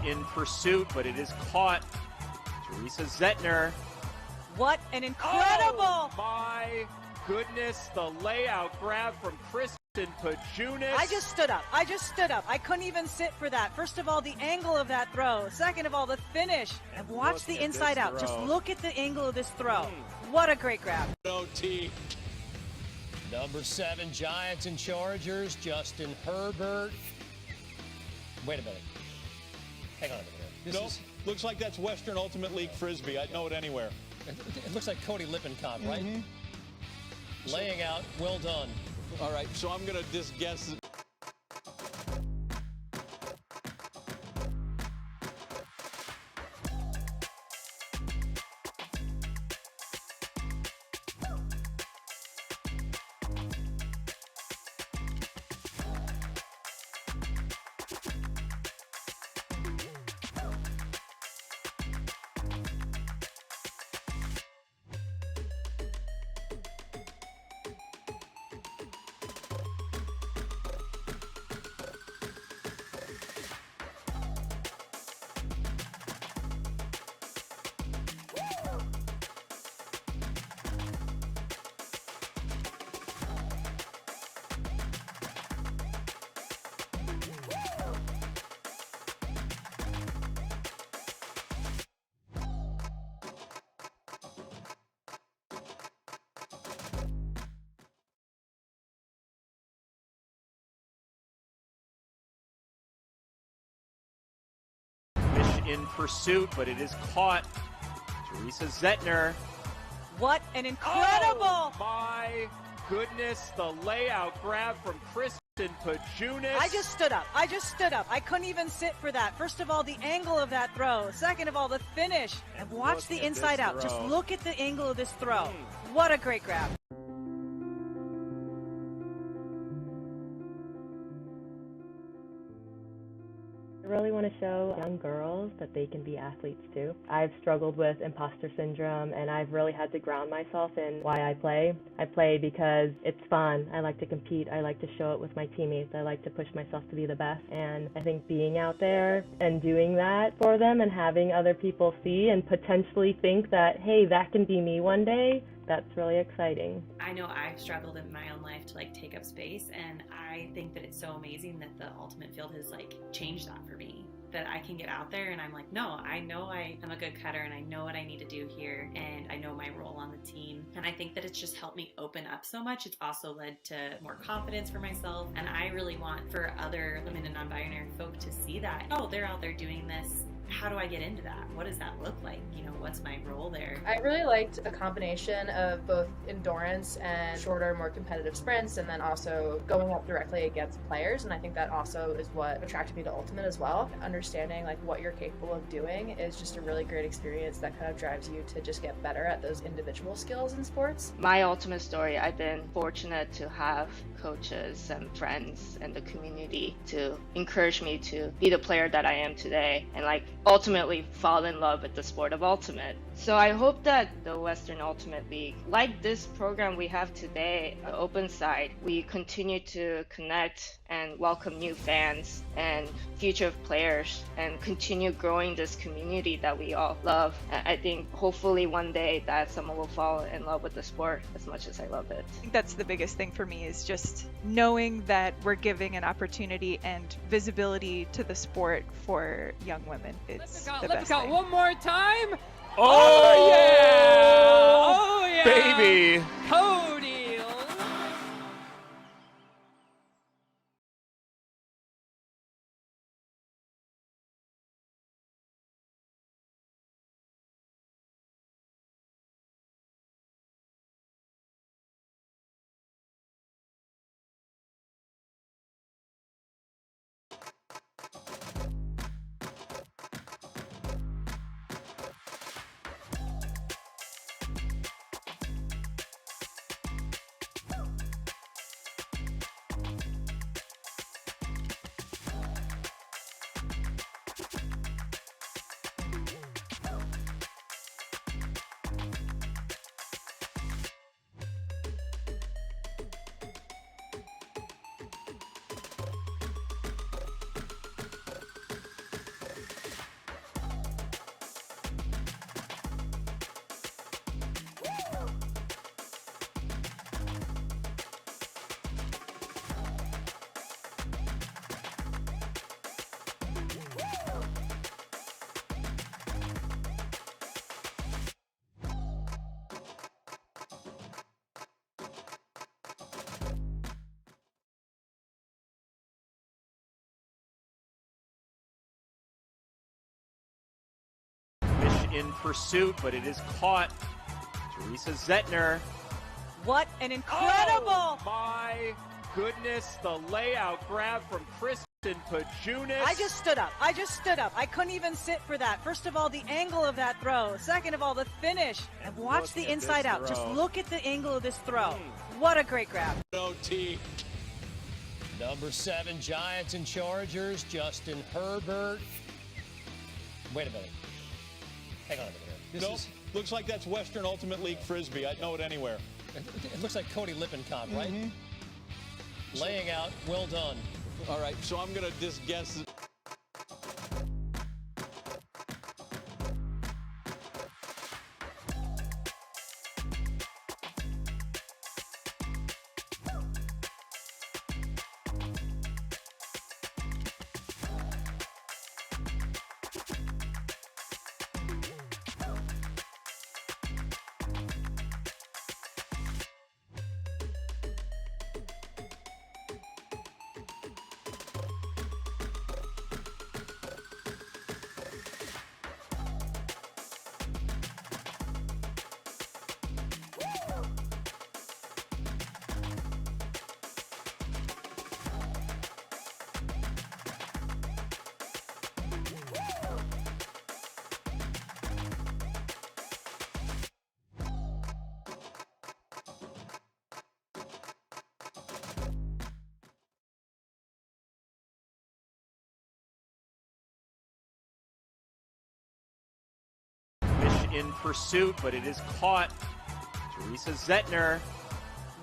In pursuit, but it is caught. Teresa Zettner. What an incredible! Oh, my goodness, the layout grab from Kristen Pajunas. I just stood up. I couldn't even sit for that. First of all, the angle of that throw. Second of all, the finish. And watch the inside out. Just look at the angle of this throw. What a great grab. Number 7, Giants and Chargers, Justin Herbert. Wait a minute. Hang on a minute here. Nope. Looks like that's Western Ultimate League Frisbee. I'd know it anywhere. It looks like Cody Lippincott, right? Mm-hmm. Laying out, well done. All right, so I'm going to just guess. in pursuit, but it is caught. Teresa Zettner. What an incredible! Oh, my goodness, the layout grab from Kristen Pajunas. I just stood up. I couldn't even sit for that. First of all, the angle of that throw. Second of all, the finish. And watch the inside out. Just look at the angle of this throw. What a great grab. I really want to show young girls that they can be athletes too. I've struggled with imposter syndrome, and I've really had to ground myself in why I play. I play because it's fun. I like to compete. I like to show it with my teammates. I like to push myself to be the best. And I think being out there and doing that for them and having other people see and potentially think that, hey, that can be me one day, that's really exciting. I know I've struggled in my own life to take up space, and I think that it's so amazing that the ultimate field has changed that for me. That I can get out there and I'm no, I know I am a good cutter and I know what I need to do here and I know my role on the team. And I think that it's just helped me open up so much. It's also led to more confidence for myself, and I really want for other women and non-binary folk to see that, oh, they're out there doing this. How do I get into that? What does that look like? What's my role there? I really liked a combination of both endurance and shorter, more competitive sprints, and then also going up directly against players. And I think that also is what attracted me to Ultimate as well. Understanding what you're capable of doing is just a really great experience that kind of drives you to just get better at those individual skills in sports. My Ultimate story, I've been fortunate to have coaches and friends and the community to encourage me to be the player that I am today and ultimately fall in love with the sport of Ultimate. So I hope that the Western Ultimate League, like this program we have today, the Open Side, we continue to connect and welcome new fans and future players and continue growing this community that we all love. I think hopefully one day that someone will fall in love with the sport as much as I love it. I think that's the biggest thing for me, is just knowing that we're giving an opportunity and visibility to the sport for young women. It's the best thing. One more time. Oh, yeah! Oh, yeah! Baby! Cody! In pursuit, but it is caught. Teresa Zettner. What an incredible! Oh, my goodness, the layout grab from Kristen Pajunas. I just stood up. I couldn't even sit for that. First of all, the angle of that throw. Second of all, the finish. And watch the inside out. Just look at the angle of this throw. What a great grab. OT. Number 7, Giants and Chargers, Justin Herbert. Wait a minute. Hang on a minute. Nope. Looks like that's Western Ultimate League Frisbee. I'd know it anywhere. It looks like Cody Lippincott, right? Mm-hmm. Laying out, well done. All right, so I'm going to just guess. in pursuit, but it is caught. Teresa Zettner.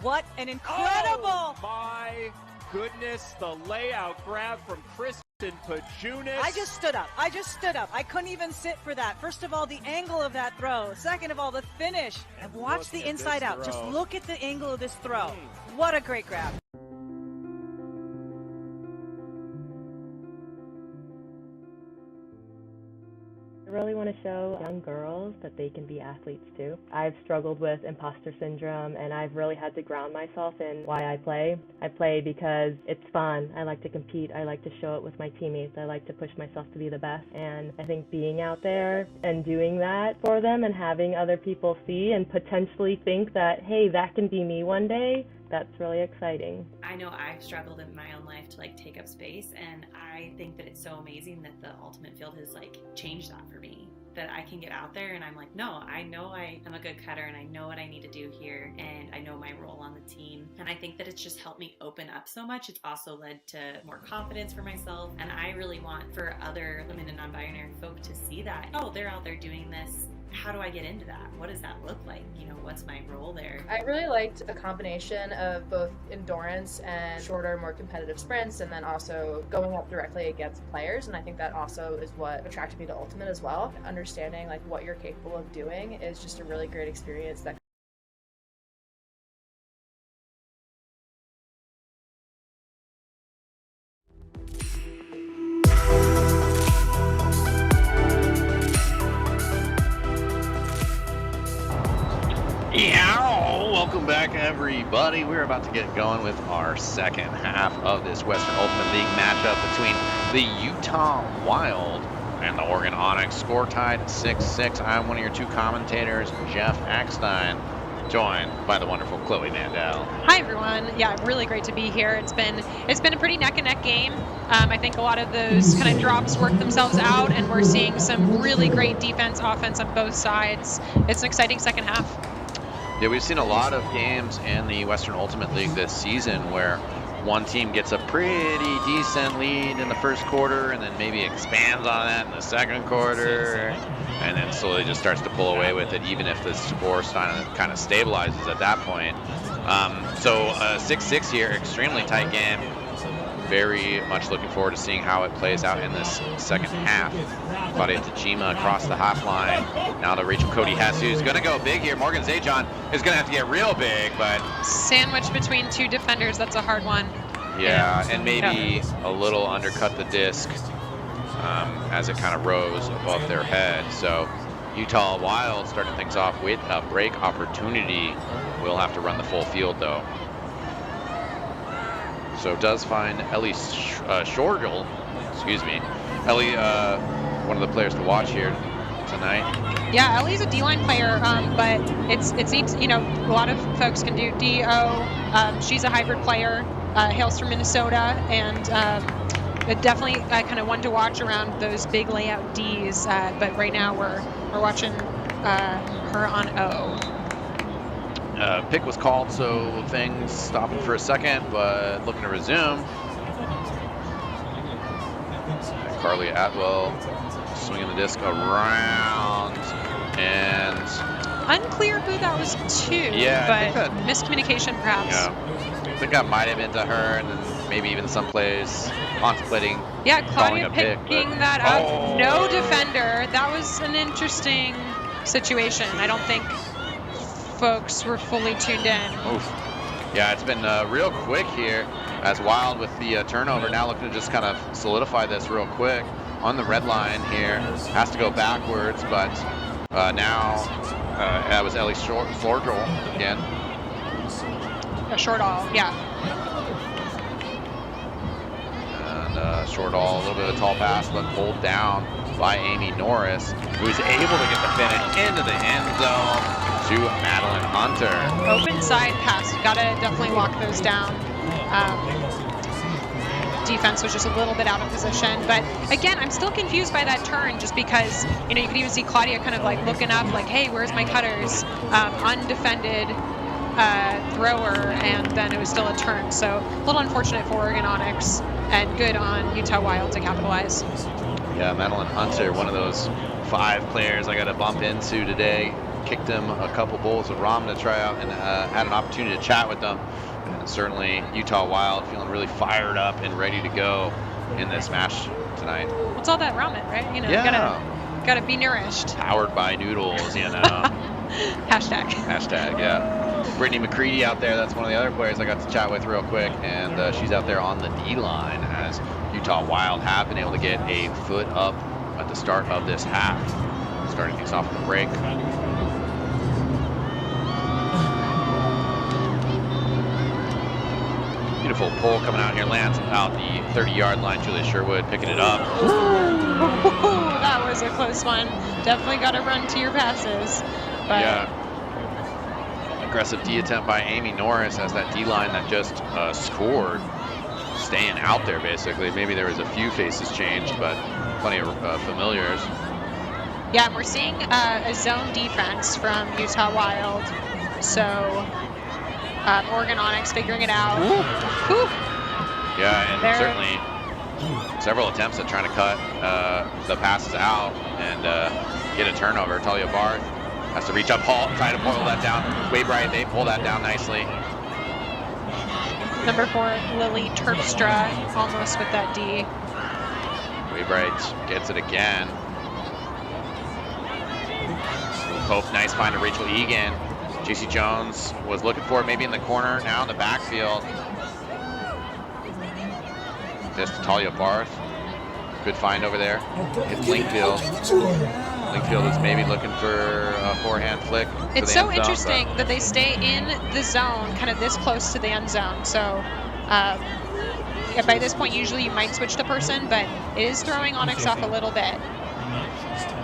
What an incredible! Oh, my goodness, the layout grab from Kristen Pajunas. I just stood up. I couldn't even sit for that. First of all, the angle of that throw. Second of all, the finish. And watch the inside out. Just look at the angle of this throw. What a great grab. I really want to show young girls that they can be athletes too. I've struggled with imposter syndrome, and I've really had to ground myself in why I play. I play because it's fun. I like to compete. I like to show it with my teammates. I like to push myself to be the best. And I think being out there and doing that for them and having other people see and potentially think that, hey, that can be me one day, that's really exciting. I know I've struggled in my own life to like take up space, and I think that it's so amazing that the ultimate field has like changed that for me. That I can get out there and I'm like, no, I know I am a good cutter and I know what I need to do here and I know my role on the team. And I think that it's just helped me open up so much. It's also led to more confidence for myself. And I really want for other women and non-binary folk to see that, oh, they're out there doing this. How do I get into that? What does that look like? You know, what's my role there? I really liked the combination of both endurance and shorter, more competitive sprints, and then also going up directly against players. And I think that also is what attracted me to Ultimate as well. Understanding like what you're capable of doing is just a really great experience that Welcome back, everybody. We're about to get going with our second half of this Western Ultimate League matchup between the Utah Wild and the Oregon Onyx. Score tied 6-6. I'm one of your two commentators, Jeff Ackstein, joined by the wonderful Chloe Mandel. Hi everyone. Yeah, really great to be here. It's been a pretty neck and neck game. I think a lot of those kind of drops work themselves out, and we're seeing some really great defense, offense on both sides. It's an exciting second half. Yeah, we've seen a lot of games in the Western Ultimate League this season where one team gets a pretty decent lead in the first quarter and then maybe expands on that in the second quarter and then slowly just starts to pull away with it, even if the score kind of stabilizes at that point. So 6-6 here, extremely tight game. Very much looking forward to seeing how it plays out in this second half. Claudia Tajima across the half line. Now to reach Cody Hess, who's going to go big here. Morgan Zajon is going to have to get real big, but... Sandwiched between two defenders, that's a hard one. Yeah, and maybe a little undercut the disc as it kind of rose above their head. So Utah Wild starting things off with a break opportunity. We'll have to run the full field, though. So does find Ellie Shorgel, excuse me. Ellie, one of the players to watch here tonight. Yeah, Ellie's a D-line player, but it seems, you know, a lot of folks can do DO. She's a hybrid player, hails from Minnesota, and definitely kind of one to watch around those big layout Ds. But right now we're watching her on O. Pick was called, so things stopping for a second, but looking to resume. Carly Atwell swinging the disc around, and unclear who that was to. Yeah, but I think that, miscommunication perhaps. Yeah, I think that might have been to her, and then maybe even some plays contemplating. Yeah, Claudia picking pick, that up. No defender. That was an interesting situation. I don't think folks were fully tuned in. Oof. Yeah, it's been real quick here as Wild with the turnover. Now looking to just kind of solidify this real quick on the red line here. Has to go backwards, but now that was Ellie Shorgel again. A short all, yeah. And short all, a little bit of a tall pass, but pulled down by Amy Norris, who's able to get the finish into the end zone to Madeline Hunter. Open side pass, you gotta definitely lock those down. Defense was just a little bit out of position, but again, I'm still confused by that turn, just because, you know, you could even see Claudia kind of like looking up, like, hey, where's my cutters? Undefended thrower, and then it was still a turn. So a little unfortunate for Oregon Onyx, and good on Utah Wild to capitalize. Yeah, Madeline Hunter, one of those 5 players I got to bump into today. Kicked them a couple bowls of ramen to try out and had an opportunity to chat with them. And certainly Utah Wild feeling really fired up and ready to go in this match tonight. What's all that ramen, right? You know, Yeah. gotta be nourished. Powered by noodles, you know. Hashtag, yeah. Brittany McCready out there, that's one of the other players I got to chat with real quick, and she's out there on the D-line as Utah Wild have been able to get a foot up at the start of this half. Starting things off with a break. Beautiful pull coming out here, lands about the 30-yard line. Julia Sherwood picking it up. That was a close one. Definitely got to run to your passes. But yeah. Aggressive D attempt by Amy Norris as that D-line that just scored, staying out there basically. Maybe there was a few faces changed, but plenty of familiars. Yeah, and we're seeing a zone defense from Utah Wild. So Oregon Onyx figuring it out. Woo. Yeah, and certainly several attempts at trying to cut the passes out and get a turnover. Talia Barth has to reach up, try to pull that down. Waybright, they pull that down nicely. Number 4, Lily Terpstra, almost with that D. Waybright gets it again. Pope, nice find to Rachel Egan. JC Jones was looking for it maybe in the corner, now in the backfield. This to Talia Barth. Good find over there. It's Linkfield. Linkfield is maybe looking for a forehand flick. It's so interesting that they stay in the zone, kind of this close to the end zone. So by this point, usually you might switch the person, but it is throwing Onyx off a little bit.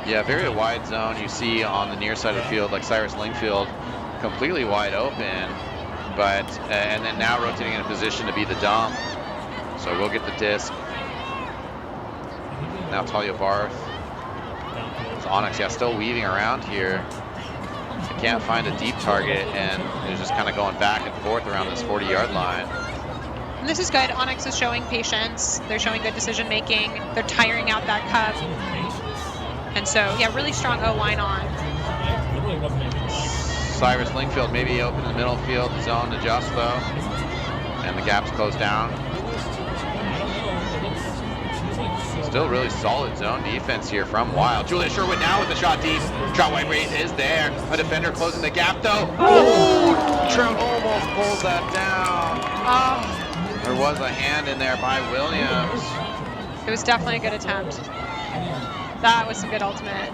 Yeah, very wide zone. You see on the near side of the field, like Cyrus Linkfield, completely wide open, but and then now rotating in a position to be the dump. So we'll get the disc. Now Talia Barth. It's Onyx, yeah, still weaving around here. They can't find a deep target, and they're just kind of going back and forth around this 40-yard line. And this is good. Onyx is showing patience. They're showing good decision making. They're tiring out that cup. And so, yeah, really strong O-line on. Cyrus Linkfield maybe open in the middle field, zone adjust though, and the gap's closed down. Still really solid zone defense here from Wild. Julia Sherwood now with the shot deep. Trout White is there. A defender closing the gap though. Oh! Trout almost pulls that down. Oh. There was a hand in there by Williams. It was definitely a good attempt. That was some good ultimate.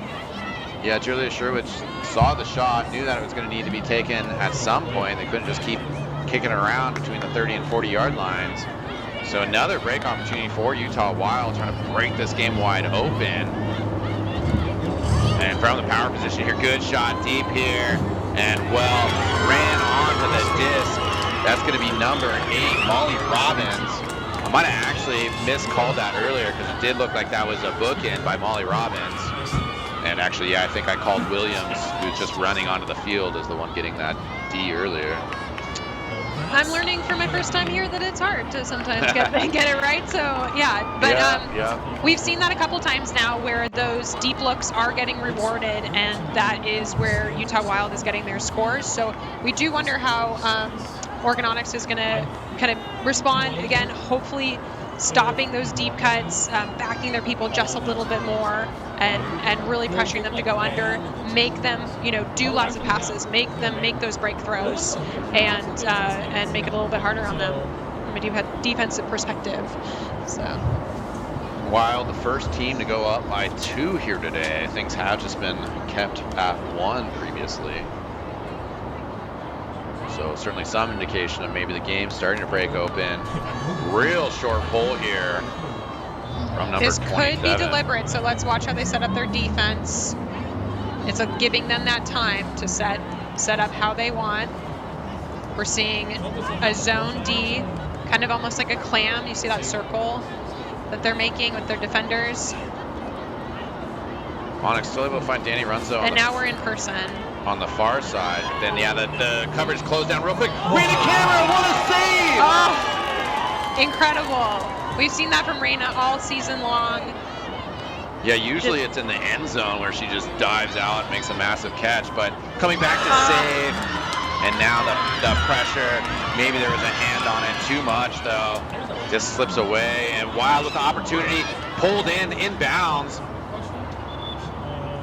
Yeah, Julia Sherwood saw the shot, knew that it was going to need to be taken at some point. They couldn't just keep kicking around between the 30 and 40-yard lines. So another break opportunity for Utah Wild, trying to break this game wide open. And from the power position here, good shot deep here. And well, ran onto the disc. That's going to be number 8, Molly Robbins. I might have actually miscalled that earlier because it did look like that was a bookend by Molly Robbins. And actually, yeah, I think I called Williams, who's just running onto the field, as the one getting that D earlier. I'm learning for my first time here that it's hard to sometimes get it right. So yeah, but we've seen that a couple times now where those deep looks are getting rewarded, and that is where Utah Wild is getting their scores. So we do wonder how Oregon Onyx is going to kind of respond again. Hopefully, stopping those deep cuts, backing their people just a little bit more, and really pressuring them to go under, make them, do lots of passes, make them make those breakthrows, and make it a little bit harder on them from a defensive perspective. So. Wild, the first team to go up by 2 here today. Things have just been kept at 1 previously. So certainly some indication of maybe the game starting to break open. Real short pull here from number 27. This could be deliberate, so let's watch how they set up their defense. It's giving them that time to set up how they want. We're seeing a zone D, kind of almost like a clam. You see that circle that they're making with their defenders. Onyx still able to find Danny Runzo. And now we're in person. On the far side. Then, yeah, the coverage closed down real quick. Raina Camera, what a save! Oh, incredible. We've seen that from Raina all season long. Yeah, usually it's in the end zone where she just dives out and makes a massive catch, but coming back to save, and now the pressure, maybe there was a hand on it too much though, just slips away, and Wild with the opportunity, pulled inbounds.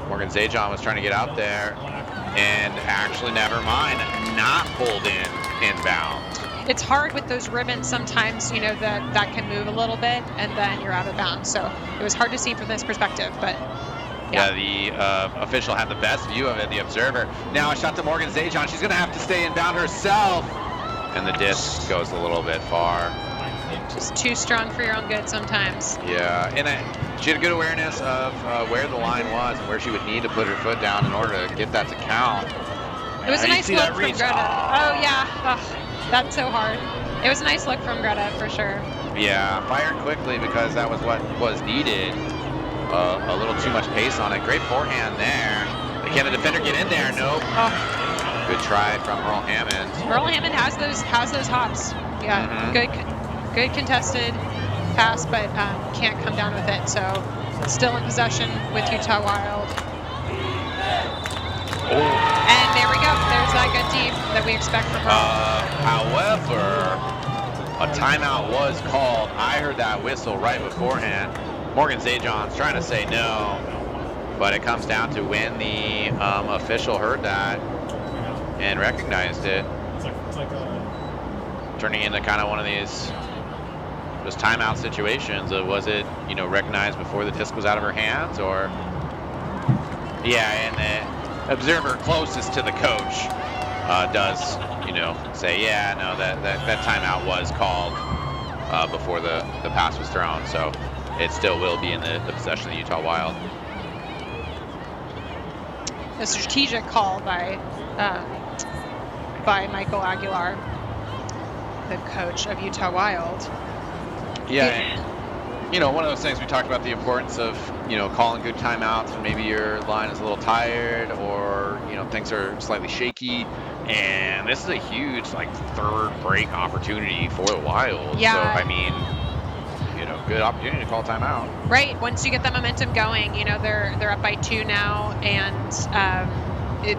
Morgan Zajon was trying to get out there, and actually, never mind, not pulled inbound. It's hard with those ribbons sometimes, you know, that can move a little bit and then you're out of bounds. So it was hard to see from this perspective, but yeah, the official had the best view of it, the observer. Now a shot to Morgan Zajon. She's going to have to stay inbound herself. And the disc goes a little bit far. Just too strong for your own good sometimes. Yeah, and she had a good awareness of where the line was and where she would need to put her foot down in order to get that to count. It was a nice look from Greta. Oh, yeah. Ugh. That's so hard. It was a nice look from Greta, for sure. Yeah, fired quickly because that was what was needed. A little too much pace on it. Great forehand there. Can the defender get in there? Nope. Oh. Good try from Earl Hammond. Earl Hammond has those hops. Yeah, good contested pass, but can't come down with it. So still in possession with Utah Wild. Oh. And there we go. There's that good deep that we expect from her. However, a timeout was called. I heard that whistle right beforehand. Morgan Zajon's trying to say no, but it comes down to when the official heard that and recognized it. Turning into kind of one of these just timeout situations. Was it, you know, recognized before the disc was out of her hands, or? Yeah, and the observer closest to the coach does, you know, say, yeah, no, that timeout was called before the pass was thrown, so it still will be in the possession of the Utah Wild. A strategic call by Michael Aguilar, the coach of Utah Wild. Yeah. You know, one of those things we talked about, the importance of, you know, calling good timeouts when maybe your line is a little tired, or, you know, things are slightly shaky. And this is a huge, like, third break opportunity for the Wild. Yeah. So, I mean, you know, good opportunity to call timeout. Right. Once you get the momentum going, you know, they're up by 2 now, and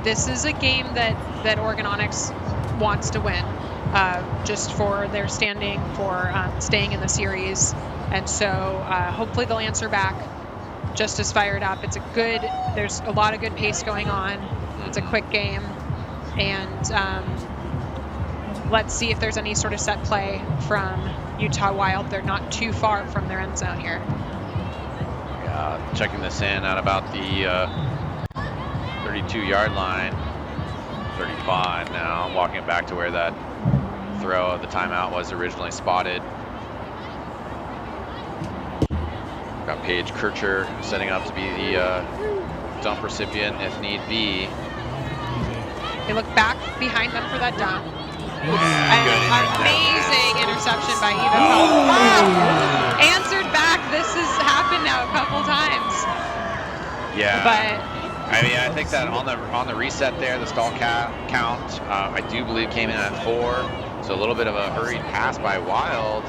this is a game that Oregon Onyx wants to win, just for their standing, for staying in the series. And so hopefully they'll answer back just as fired up. There's a lot of good pace going on. It's a quick game. And let's see if there's any sort of set play from Utah Wild. They're not too far from their end zone here. Yeah, checking this in at about the 32-yard line. 35 now, walking back to where that throw of the timeout was originally spotted. Got Paige Kircher setting up to be the dump recipient if need be. They look back behind them for that dump. Amazing interception by Eva Pope. Answered back. This has happened now a couple times. Yeah. But I mean, I think that on the reset there, the stall count, I do believe came in at 4. So a little bit of a hurried pass by Wild.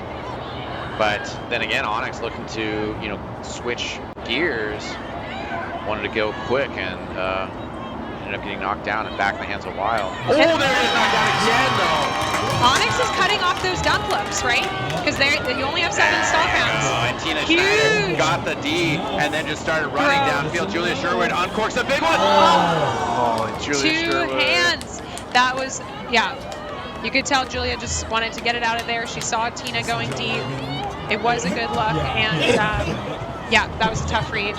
But then again, Onyx looking to, you know, switch gears, wanted to go quick, and ended up getting knocked down and back in the hands of Wild. Oh, there it is, knocked down again, though. Onyx is cutting off those dump looks, right? Because you only have 7 stall counts. And Tina Schneider got the D and then just started running downfield. Julia Sherwood uncorks a big one. Oh, Julia Sherwood. 2 hands. That was, yeah. You could tell Julia just wanted to get it out of there. She saw Tina going deep. It was a good look, and yeah, that was a tough read.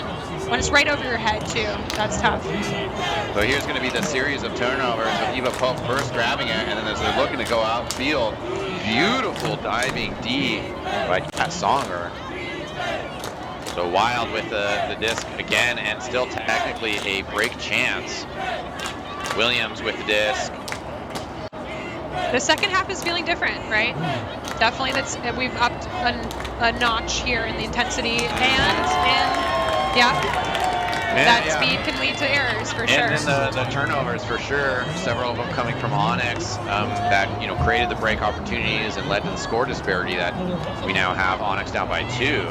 When it's right over your head, too, that's tough. So here's going to be the series of turnovers with Eva Pope first grabbing it, and then as they're looking to go outfield, beautiful diving D by Kat Songer. So Wild with the disc again, and still technically a break chance. Williams with the disc. The second half is feeling different, right? Definitely, we've upped a notch here in the intensity, and speed can lead to errors for sure. And then the turnovers for sure. Several of them coming from Onyx that, you know, created the break opportunities and led to the score disparity that we now have Onyx down by 2.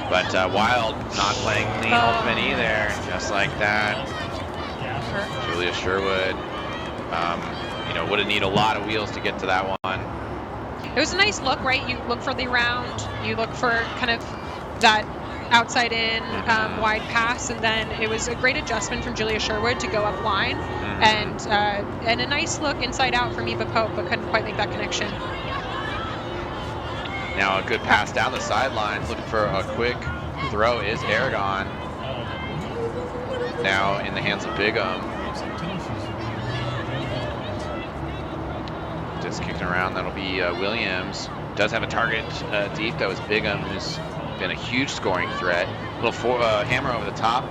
But Wild not playing clean ultimate either, just like that. Julia Sherwood, you know, would have needed a lot of wheels to get to that one. It was a nice look, right? You look for the round, you look for kind of that outside in wide pass, and then it was a great adjustment from Julia Sherwood to go up line, and a nice look inside out from Eva Pope, but couldn't quite make that connection. Now a good pass down the sidelines, looking for a quick throw is Aragon. Now in the hands of Bigham. Just kicking around, that'll be Williams. Does have a target deep, that was Bigham, who's been a huge scoring threat. Little hammer over the top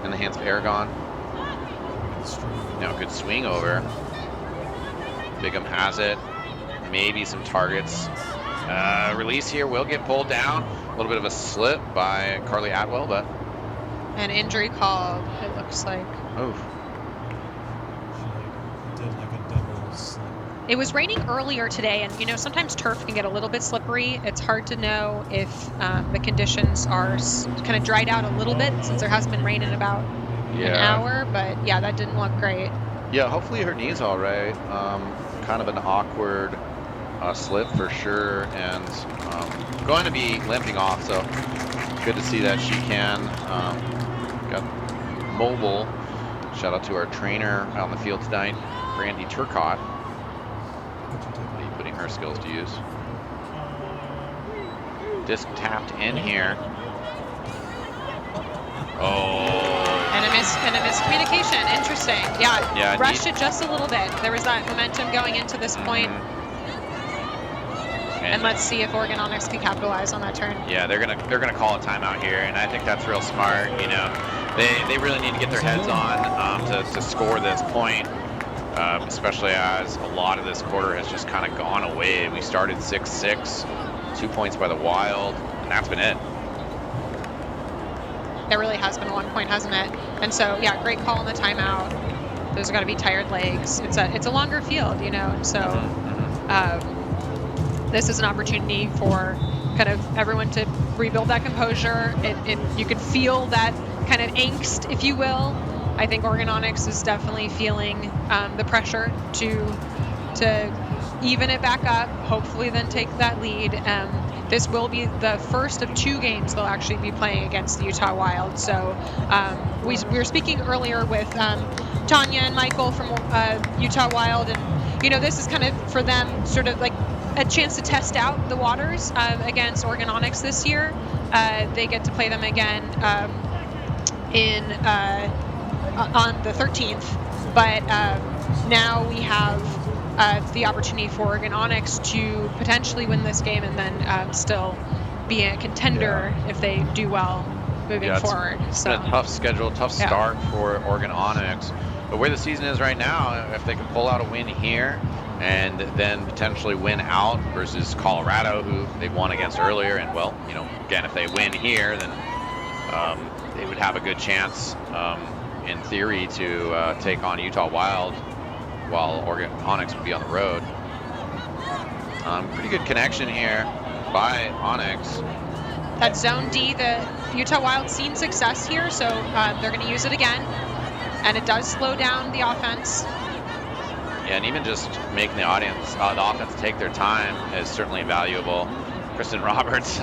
in the hands of Aragon. Now good swing over. Bigham has it, maybe some targets. Release here will get pulled down. A little bit of a slip by Carly Atwell, but an injury called, it looks like. Oh. It was raining earlier today, and you know, sometimes turf can get a little bit slippery. It's hard to know if the conditions are kind of dried out a little bit, since there hasn't been rain in about an hour, but yeah, that didn't look great. Yeah, hopefully her knee's all right. Kind of an awkward slip for sure, and going to be limping off, so good to see that she can. Got mobile. Shout out to our trainer on the field tonight, Brandy Turcott. Putting her skills to use. Disc tapped in here. Oh. And a miscommunication. Interesting. Yeah, rushed it just a little bit. There was that momentum going into this point. And let's see if Oregon Onyx can capitalize on that turn. Yeah, they're gonna call a timeout here, and I think that's real smart. You know, they really need to get their heads on to score this point. Especially as a lot of this quarter has just kind of gone away. We started 6-6, 2 points by the Wild, and that's been it. There really has been a long point, hasn't it? And so, yeah, great call on the timeout. Those have got to be tired legs. It's a longer field, you know, and so this is an opportunity for kind of everyone to rebuild that composure. You can feel that kind of angst, if you will. I think Oregon Onyx is definitely feeling the pressure to even it back up, hopefully then take that lead. This will be the first of 2 games they'll actually be playing against the Utah Wild. So we were speaking earlier with Tanya and Michael from Utah Wild, and you know, this is kind of for them sort of like a chance to test out the waters against Oregon Onyx this year. They get to play them again on the 13th, but now we have the opportunity for Oregon Onyx to potentially win this game and then still be a contender if they do well moving forward. It's been a tough schedule, tough start for Oregon Onyx, but where the season is right now, if they can pull out a win here and then potentially win out versus Colorado, who they've won against earlier, and well, you know, again, if they win here, then they would have a good chance in theory to take on Utah Wild, while Oregon Onyx would be on the road. Pretty good connection here by Onyx. That zone D, the Utah Wild seen success here, so they're going to use it again, and it does slow down the offense. Yeah, and even just making the offense take their time is certainly valuable. Kristen Roberts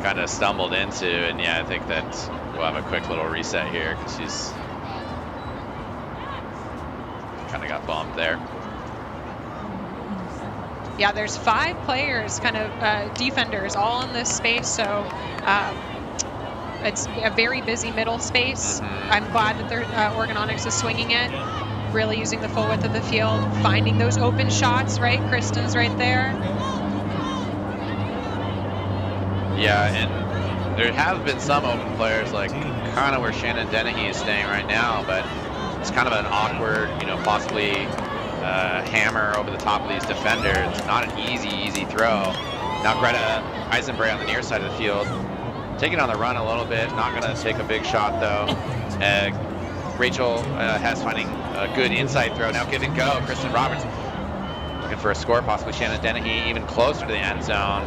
kind of stumbled into, and yeah, I think that we'll have a quick little reset here because she's kind of got bumped there. Yeah, there's 5 players, kind of defenders, all in this space, so it's a very busy middle space. I'm glad that Oregon Onyx is swinging it, really using the full width of the field, finding those open shots, right? Kristen's right there. Yeah, and there have been some open players, like kind of where Shannon Dennehy is staying right now, but it's kind of an awkward, you know, possibly hammer over the top of these defenders. It's not an easy throw. Now Greta Eisenbray on the near side of the field, taking on the run a little bit, not going to take a big shot though. Rachel Hess finding a good inside throw. Now give and go. Kristen Roberts looking for a score, possibly Shannon Dennehy even closer to the end zone.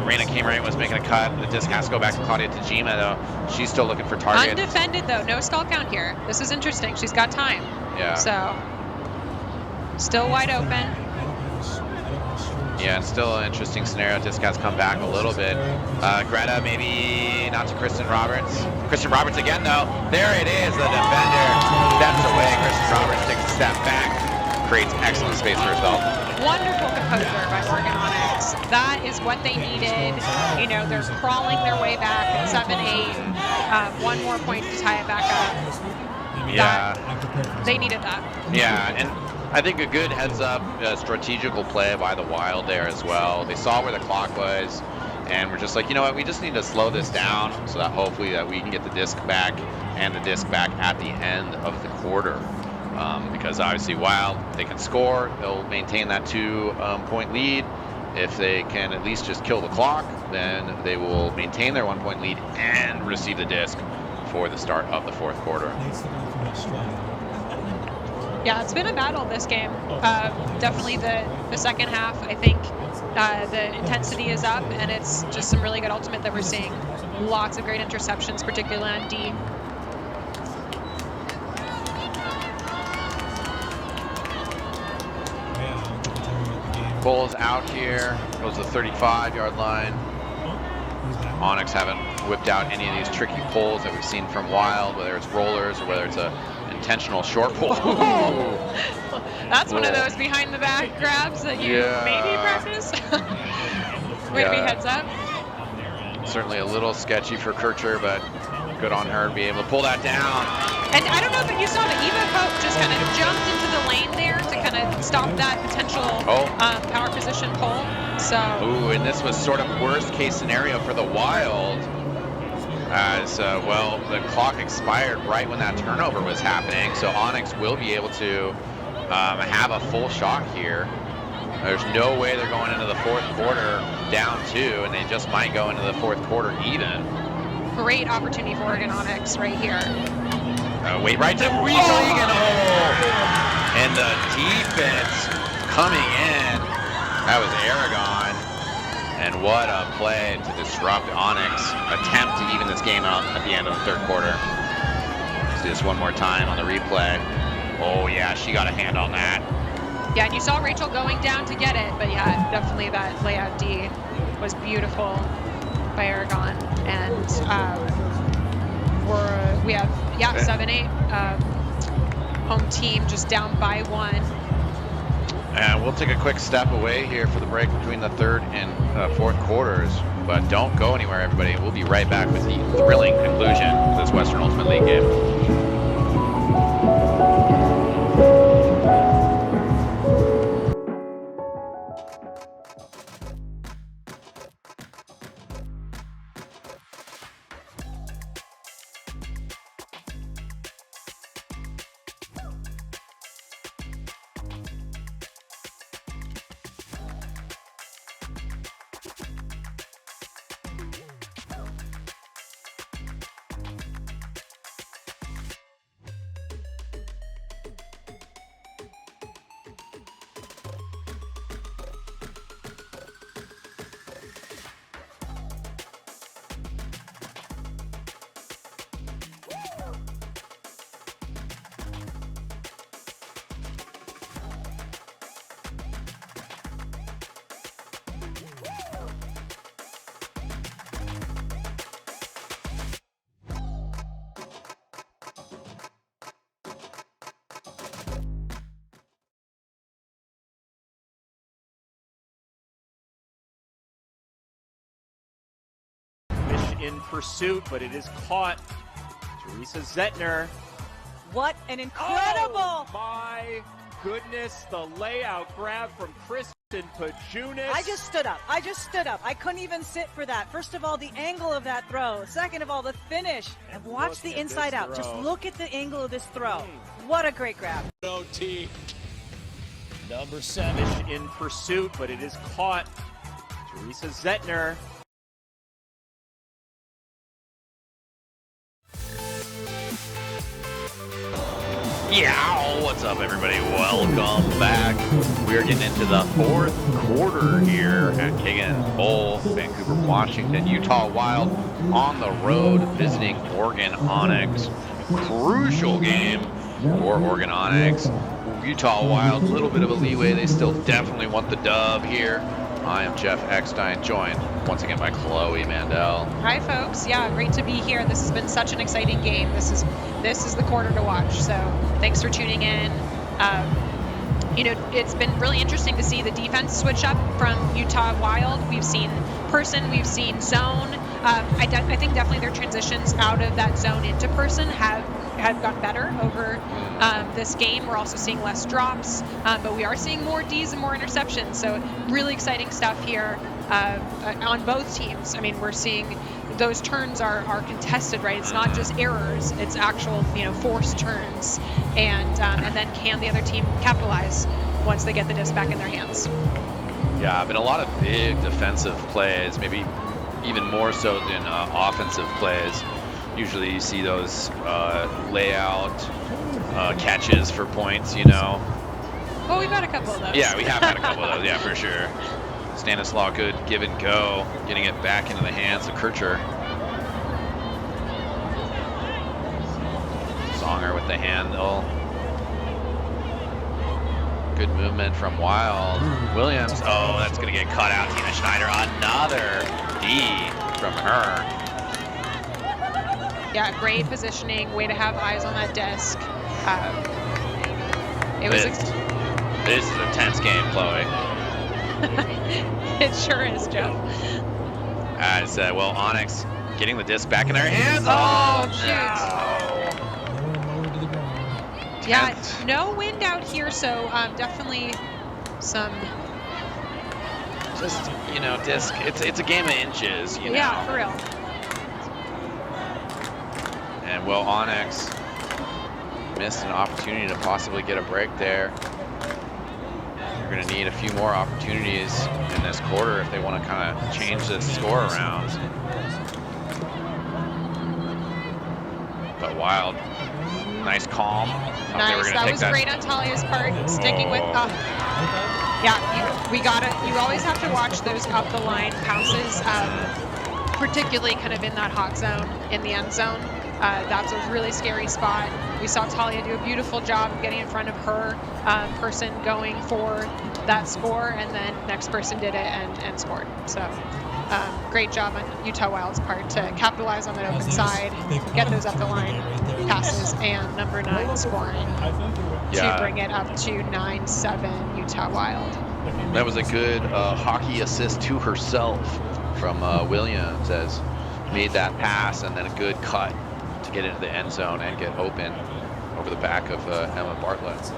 Reina Kamerate was making a cut. The disc has to go back to Claudia Tajima, though. She's still looking for targets. Undefended, though. No stall count here. This is interesting. She's got time. Yeah. So, still wide open. Yeah, it's still an interesting scenario. Disc has come back a little bit. Greta, maybe not to Kristen Roberts. Kristen Roberts again, though. There it is. The defender steps away. Kristen Roberts takes a step back. Creates excellent space for herself. Wonderful composure by Oregon Onyx. That is what they needed. You know, they're crawling their way back at 7-8. One more point to tie it back up. Yeah. They needed that. Yeah, and I think a good heads-up strategical play by the Wild there as well. They saw where the clock was, and we're just like, you know what, we just need to slow this down so that hopefully that we can get the disc back and the disc back at the end of the quarter. Because obviously Wild, they can score, they'll maintain that 2-point lead. If they can at least just kill the clock, then they will maintain their 1-point lead and receive the disc for the start of the fourth quarter. Yeah, it's been a battle this game. Definitely the second half, I think the intensity is up, and it's just some really good ultimate that we're seeing. Lots of great interceptions, particularly on D. Bull's out here, goes to the 35-yard line. Onyx haven't whipped out any of these tricky pulls that we've seen from Wild, whether it's rollers or whether it's a intentional short pull. That's one of those behind the back grabs that you maybe practice. Maybe heads up. Certainly a little sketchy for Kircher, but good on her to be able to pull that down. And I don't know, but you saw the Eva Pope just kind of jumped into the lane there to kind of stop that potential power position pull. So. Ooh, and this was sort of worst case scenario for the Wild. As well, the clock expired right when that turnover was happening, so Onyx will be able to have a full shot here. There's no way they're going into the fourth quarter down 2, and they just might go into the fourth quarter even. Great opportunity for Oregon Onyx right here. Wait, right to Weasley, and the defense coming in. That was Aragon. And what a play to disrupt Onyx attempt to even this game out at the end of the third quarter. Let's do this one more time on the replay. Oh yeah, she got a hand on that. Yeah, and you saw Rachel going down to get it, but yeah, definitely that layout D was beautiful by Aragon. And we have 7-8 home team just down by 1. And we'll take a quick step away here for the break between the third and fourth quarters, but don't go anywhere, everybody. We'll be right back with the thrilling conclusion of this Western Ultimate League game. In pursuit, but it is caught. Teresa Zettner. What an incredible! Oh, my goodness, the layout grab from Kristen Pajunas. I just stood up. I couldn't even sit for that. First of all, the angle of that throw. Second of all, the finish. And watch the inside out. Just look at the angle of this throw. What a great grab. OT. Number 7 in pursuit, but it is caught. Teresa Zettner. Yeah, what's up, everybody? Welcome back. We are getting into the fourth quarter here at Kagan Bowl, Vancouver, Washington. Utah Wild on the road visiting Oregon Onyx. Crucial game for Oregon Onyx. Utah Wild, a little bit of a leeway. They still definitely want the dub here. I am Jeff Eckstein, joined once again by Chloe Mandel. Hi, folks. Yeah, great to be here. This has been such an exciting game. This is the quarter to watch. So thanks for tuning in. You know, it's been really interesting to see the defense switch up from Utah Wild. We've seen person, we've seen zone. I think definitely their transitions out of that zone into person have gotten better over this game. We're also seeing less drops, but we are seeing more Ds and more interceptions. So really exciting stuff here on both teams. I mean, we're seeing those turns are contested, right? It's not just errors; it's actual, forced turns. And then can the other team capitalize once they get the disc back in their hands? Yeah, been a lot of big defensive plays, maybe even more so than offensive plays. Usually you see those layout catches for points, Well, we've had a couple of those. Yeah, we have had a couple of those, yeah, for sure. Stanislaw, good give and go, getting it back into the hands of Kircher. Songer with the handle. Good movement from Wild. Williams, oh, that's going to get cut out. Tina Schneider, another D from her. Yeah, great positioning. Way to have eyes on that disc. This is a tense game, Chloe. It sure is, Joe. As Onyx getting the disc back in their hands. Oh, shoot. Yeah, no wind out here, so definitely some. Just, disc. It's a game of inches, Yeah, for real. And Onyx missed an opportunity to possibly get a break there. They're going to need a few more opportunities in this quarter if they want to kind of change this score around. But Wild, nice calm. Nice, that was great on Talia's part, sticking with. Yeah, you always have to watch those up the line passes, particularly kind of in that hot zone in the end zone. That's a really scary spot. We saw Talia do a beautiful job of getting in front of her person going for that score, and then next person did it and scored. So great job on Utah Wild's part to capitalize on that open side, get those up the line passes, and number 9 scoring to bring it up to 9-7 Utah Wild. That was a good hockey assist to herself from Williams, as made that pass and then a good cut to get into the end zone and get open over the back of Emma Bartlett.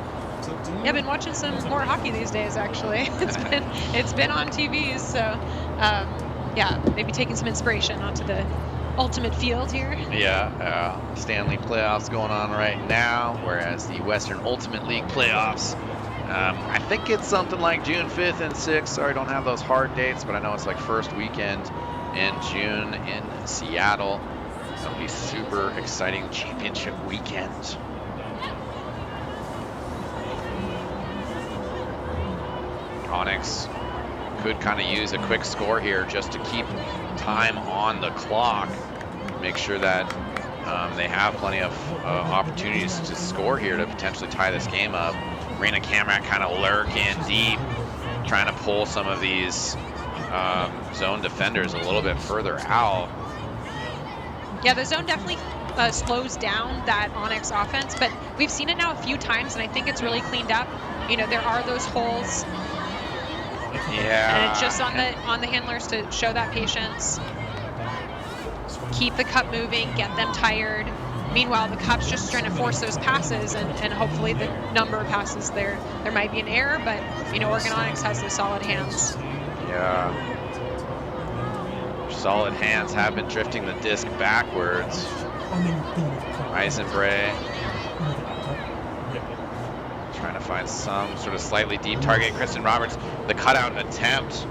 Yeah, I've been watching some more hockey these days, actually. It's been on TVs, so yeah, maybe taking some inspiration onto the ultimate field here. Yeah, Stanley playoffs going on right now, whereas the Western Ultimate League playoffs, I think it's something like June 5th and 6th. Sorry, I don't have those hard dates, but I know it's like first weekend in June in Seattle. It'll be super exciting championship weekend. Onyx could kind of use a quick score here just to keep time on the clock. Make sure that they have plenty of opportunities to score here to potentially tie this game up. Reina Kamrat kind of lurking deep, trying to pull some of these zone defenders a little bit further out. Yeah, the zone definitely slows down that Onyx offense, but we've seen it now a few times, and I think it's really cleaned up. There are those holes. Yeah. And it's just on the handlers to show that patience. Keep the cup moving, get them tired. Meanwhile, the cup's just trying to force those passes, and hopefully the number of passes there might be an error, but Oregon Onyx has those solid hands. Yeah. Solid hands have been drifting the disc backwards. Eisenbray trying to find some sort of slightly deep target. Kristen Roberts, the cutout attempt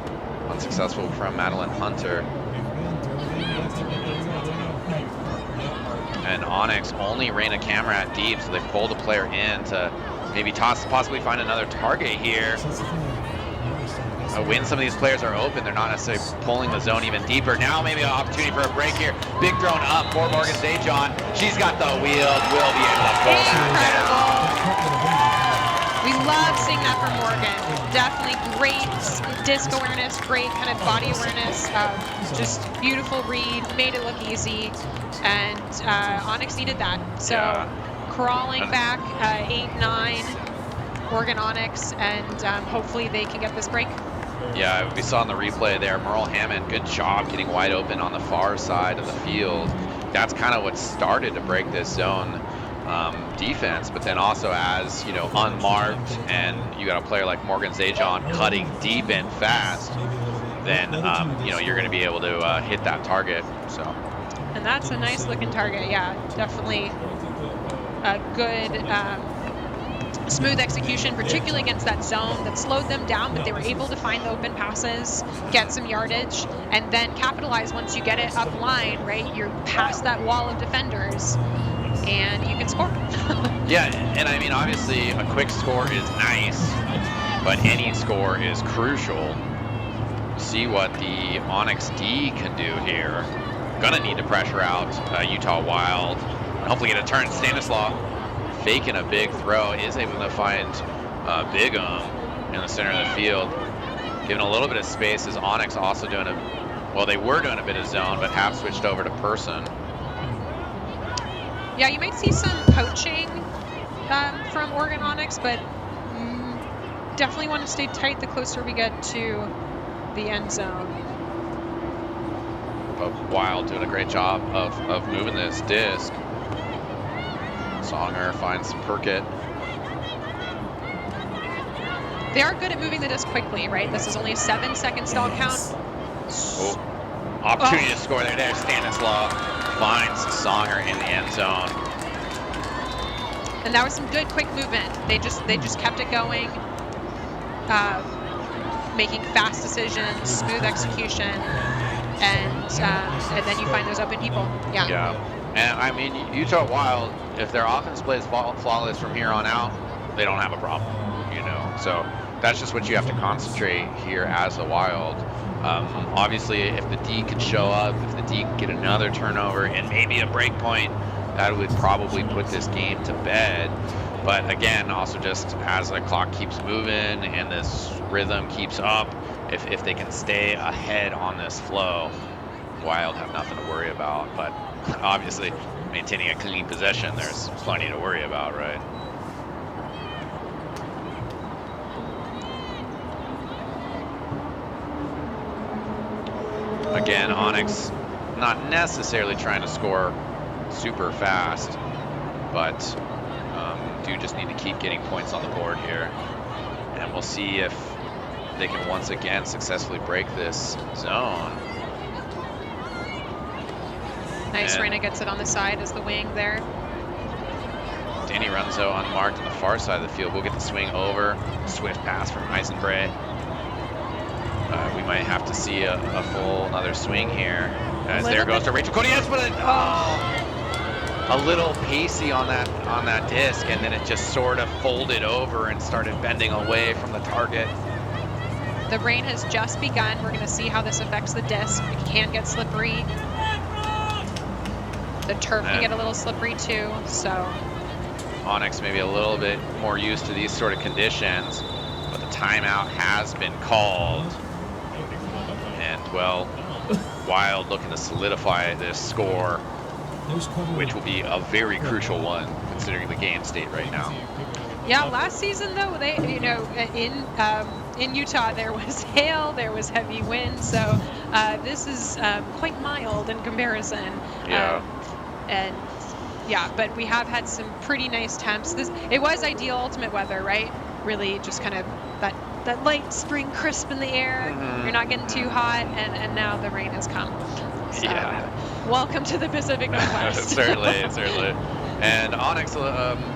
unsuccessful from Madeline Hunter. and Onyx only ran a camera at deep, so they pulled a player in to maybe possibly find another target here. When some of these players are open, they're not necessarily pulling the zone even deeper. Now maybe an opportunity for a break here. Big thrown up for Morgan Zajon. She's got the wheel, will be able to pull that down. We love seeing that from Morgan. Definitely great disc awareness, great kind of body awareness, just beautiful read, made it look easy, and Onyx needed that. So crawling back 8-9, Oregon Onyx, and hopefully they can get this break. Yeah, we saw in the replay there, Merle Hammond, good job getting wide open on the far side of the field. That's kind of what started to break this zone defense, but then also as, you know, unmarked and you got a player like Morgan Zajon cutting deep and fast, then, you know, you're going to be able to hit that target, so. And that's a nice looking target, yeah, definitely a good smooth execution, particularly against that zone that slowed them down, but they were able to find the open passes, get some yardage, and then capitalize once you get it up line, right? You're past that wall of defenders, and you can score. Yeah, and I mean, obviously, a quick score is nice, but any score is crucial. See what the Onyx D can do here. Gonna need to pressure out Utah Wild, and hopefully get a turn. Stanislaw faking a big throw, is able to find Bigum in the center of the field, giving a little bit of space. As Onyx also doing well, they were doing a bit of zone, but have switched over to person. Yeah, you might see some poaching from Oregon Onyx, but definitely want to stay tight the closer we get to the end zone. But Wild doing a great job of moving this disc. Songer finds Perkett. They are good at moving the disc quickly, right? This is only a 7-second stall count. Oh, opportunity to score there. There's Stanislaw. Finds Songer in the end zone. And that was some good quick movement. They just kept it going, making fast decisions, smooth execution, and then you find those open people. Yeah. Yeah. And I mean, Utah Wild, if their offense plays flawless from here on out, they don't have a problem, you know. So that's just what you have to concentrate here as the Wild. Obviously, if the D could show up, if the D could get another turnover and maybe a break point, that would probably put this game to bed. But again, also just as the clock keeps moving and this rhythm keeps up, if they can stay ahead on this flow, Wild have nothing to worry about. But obviously, maintaining a clean possession, there's plenty to worry about, right? Again, Onyx not necessarily trying to score super fast, but do just need to keep getting points on the board here. And we'll see if they can once again successfully break this zone. Nice, Reina gets it on the side as the wing there. Danny Runzo unmarked on the far side of the field. We'll get the swing over. Swift pass from Eisenbray. We might have to see a full another swing here. As there goes to Rachel Cody. Yes, but a little pacey on that disc, and then it just sort of folded over and started bending away from the target. The rain has just begun. We're going to see how this affects the disc. It can get slippery. The turf can get a little slippery too, so. Onyx maybe a little bit more used to these sort of conditions, but the timeout has been called. And well, Wild looking to solidify this score, which will be a very crucial one considering the game state right now. Yeah, last season though, they, you know, in Utah there was hail, there was heavy wind, so this is quite mild in comparison. Yeah. And yeah, but we have had some pretty nice temps. It was ideal ultimate weather, right? Really just kind of that light spring crisp in the air. You're not getting too hot, and now the rain has come. So, yeah. Welcome to the Pacific Northwest. Certainly. And Onyx,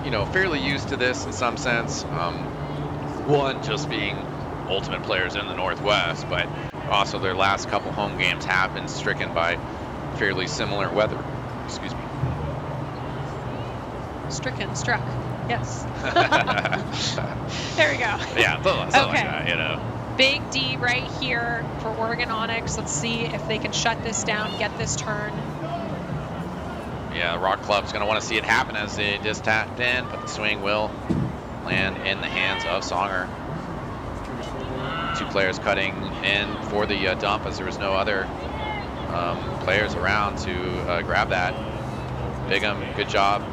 you know, fairly used to this in some sense. One, just being ultimate players in the Northwest, but also their last couple home games have been stricken by fairly similar weather. Excuse me. Struck. Yes. There we go. Yeah, something like that, you know. Big D right here for Oregon Onyx. Let's see if they can shut this down, get this turn. Yeah, Rock Club's going to want to see it happen as they just tapped in, but the swing will land in the hands of Songer. 2 players cutting in for the dump as there was no other players around to grab that. Bigham, good job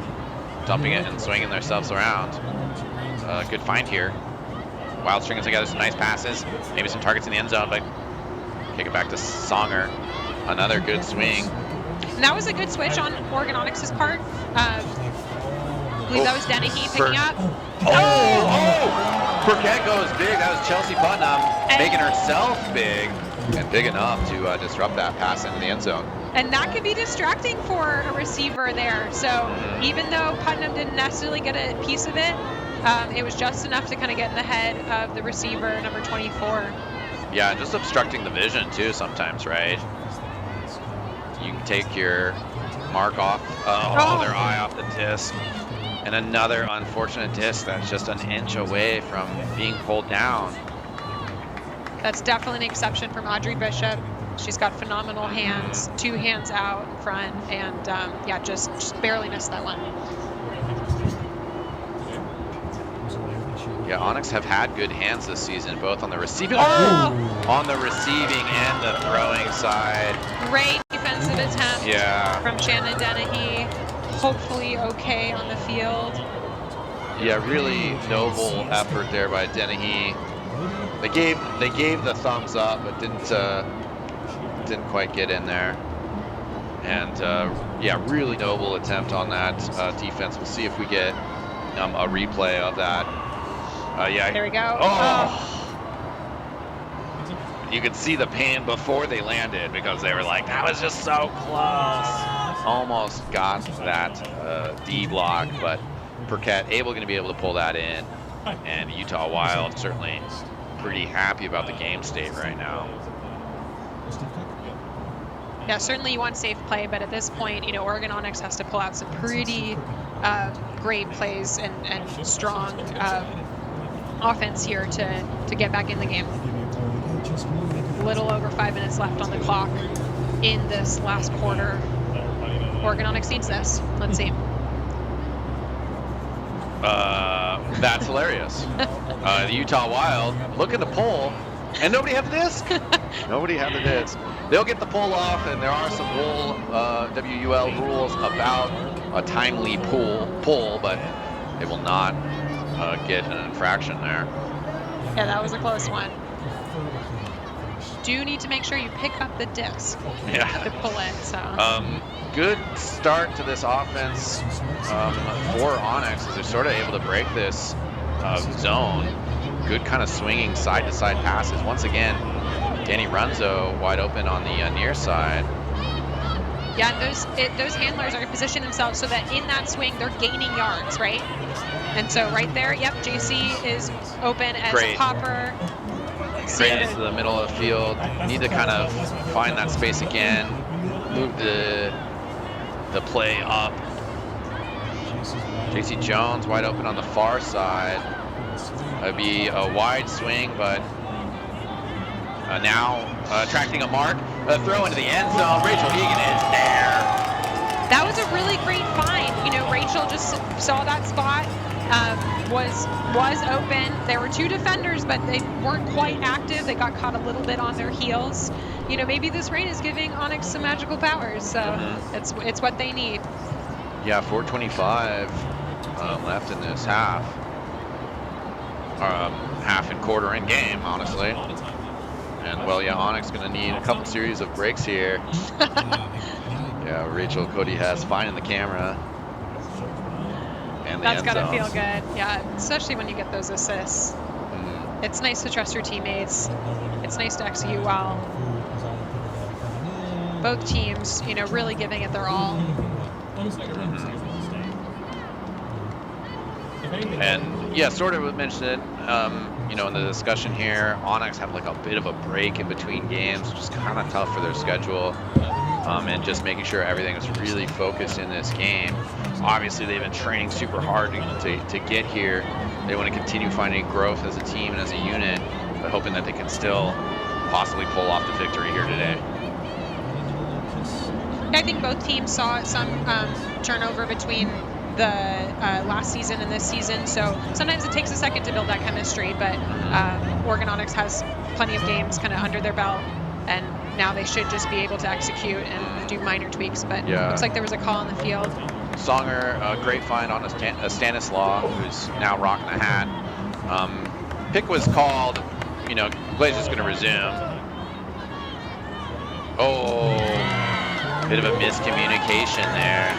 dumping it and swinging themselves around. Good find here. Wild stringing together some nice passes, maybe some targets in the end zone, but kick it back to Songer. Another good swing. And that was a good switch on Oregon Onyx's part. I believe that was Dennehy picking up. Burkett goes big. That was Chelsea Putnam making herself big and big enough to disrupt that pass into the end zone. And that could be distracting for a receiver there. So even though Putnam didn't necessarily get a piece of it, it was just enough to kind of get in the head of the receiver, number 24. Yeah, just obstructing the vision too sometimes, right? You can take your mark off, their eye off the disc. And another unfortunate disc that's just an inch away from being pulled down. That's definitely an exception from Audrey Bishop. She's got phenomenal hands, 2 hands out in front, and yeah, just barely missed that one. Yeah, Onyx have had good hands this season, both on the receiving and the throwing side. Great defensive attempt from Shannon Dennehy. Hopefully okay on the field. Yeah, really noble effort there by Dennehy. They gave the thumbs up, but didn't quite get in there. And yeah, really noble attempt on that defense. We'll see if we get a replay of that. Yeah. There we go. You could see the pain before they landed because they were like, that was just so close. Almost got that D block, but Burkett going to be able to pull that in. And Utah Wild certainly pretty happy about the game state right now. Yeah, certainly you want safe play, but at this point, you know, Oregon Onyx has to pull out some pretty great plays and strong offense here to get back in the game. Little over 5 minutes left on the clock in this last quarter. Oregon Onyx needs this. Let's see. That's hilarious. The Utah Wild looking to pull, and nobody had the disc. Nobody had the disc. They'll get the pull off, and there are some WUL rules about a timely pull, but they will not get an infraction there. Yeah, that was a close one. Do need to make sure you pick up the disc to pull it. So. Good start to this offense for Onyx as they're sort of able to break this zone. Good kind of swinging side-to-side passes. Once again, Danny Runzo wide open on the near side. Yeah, and those handlers are positioning themselves so that in that swing they're gaining yards, right? And so right there, yep, JC is open as a popper. Straight into the middle of the field. Need to kind of find that space again. Move the play up. JC Jones wide open on the far side. It'd be a wide swing, but now attracting a mark. A throw into the end zone. Rachel Egan is there. That was a really great find. You know, Rachel just saw that spot. Was open. There were 2 defenders, but they weren't quite active. They got caught a little bit on their heels. You know, maybe this rain is giving Onyx some magical powers, so it's what they need. Yeah, 4:25 left in this half. Half and quarter in game, honestly. And well, yeah, Onyx gonna need a couple series of breaks here. Yeah, Rachel Cody has finding the camera. And that's gotta feel good, yeah, especially when you get those assists. It's nice to trust your teammates. It's nice to execute well. Both teams, you know, really giving it their all. And yeah, sort of mentioned it, you know, in the discussion here. Onyx had like a bit of a break in between games, which is kind of tough for their schedule. And just making sure everything is really focused in this game. obviously they've been training super hard to get here. They want to continue finding growth as a team and as a unit, but hoping that they can still possibly pull off the victory here today. I think both teams saw some turnover between the last season and this season, so sometimes it takes a second to build that chemistry, but Oregon Onyx has plenty of games kind of under their belt, and now they should just be able to execute and do minor tweaks, but looks like there was a call on the field. Songer, a great find on a Stanislaw, who's now rocking a hat. Pick was called, you know, Blaze is going to resume. Oh, bit of a miscommunication there.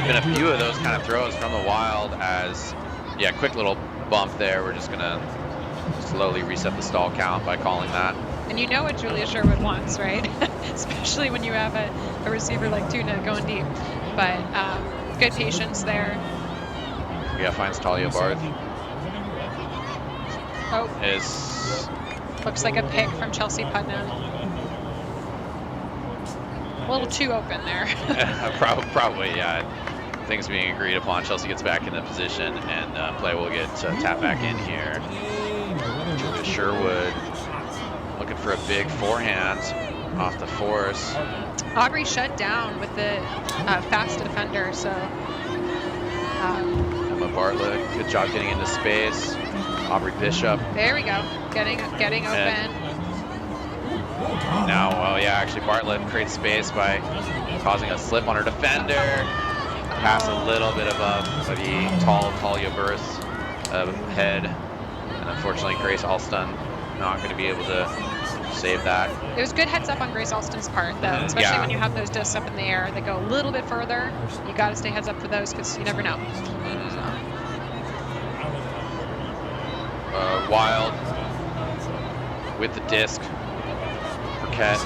Been a few of those kind of throws from the Wild as, yeah, quick little bump there. We're just going to slowly reset the stall count by calling that. And you know what Julia Sherwood wants, right? Especially when you have a receiver like Tuna going deep. But good patience there. Yeah, finds Talia Barth. Oh. Is looks like a pick from Chelsea Putnam. A little too open there. Probably, yeah. Things being agreed upon. Chelsea gets back in the position, and play will get tapped back in here. Julia Sherwood looking for a big forehand off the force. Aubrey shut down with the fast defender, so. Emma Bartlett, good job getting into space. Aubrey Bishop. There we go, getting open. Now, well, yeah, actually Bartlett creates space by causing a slip on her defender. Pass a little bit above the tall Talia Barth's head. And unfortunately, Grace Alston not going to be able to save that. It was good heads up on Grace Alston's part, though, especially when you have those discs up in the air that go a little bit further. You got to stay heads up for those because you never know. Wild with the disc. Burkett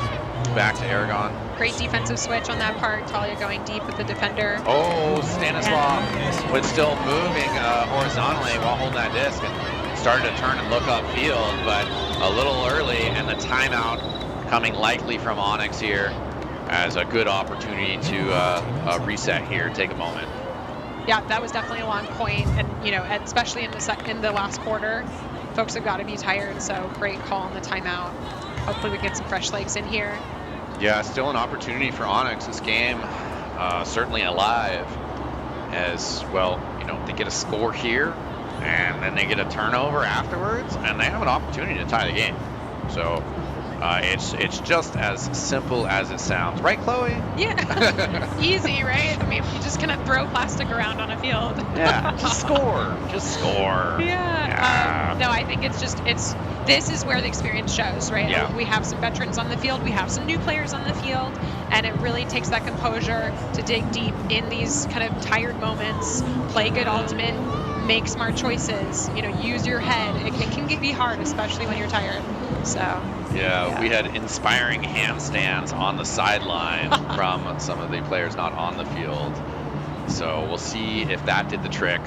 back to Aragon. Great defensive switch on that part. Talia going deep with the defender. Oh, Stanislaw was still moving horizontally while holding that disc and started to turn and look upfield, but a little early, and the timeout coming likely from Onyx here as a good opportunity to reset here, take a moment. Yeah, that was definitely a long point, and you know, especially in the last quarter, folks have got to be tired. So great call on the timeout. Hopefully we get some fresh legs in here. Yeah, still an opportunity for Onyx. This game certainly alive, as well. You know, they get a score here, and then they get a turnover afterwards, and they have an opportunity to tie the game. So it's just as simple as it sounds, right, Chloe? Yeah, easy, right? I mean, you just kind of throw plastic around on a field. Yeah, just score, just score. Yeah. No, I think this is where the experience shows, right? Yeah. We have some veterans on the field, we have some new players on the field, and it really takes that composure to dig deep in these kind of tired moments, play good ultimate, make smart choices, you know, use your head. It can be hard, especially when you're tired. So. Yeah, we had inspiring handstands on the sideline from some of the players not on the field. So we'll see if that did the trick.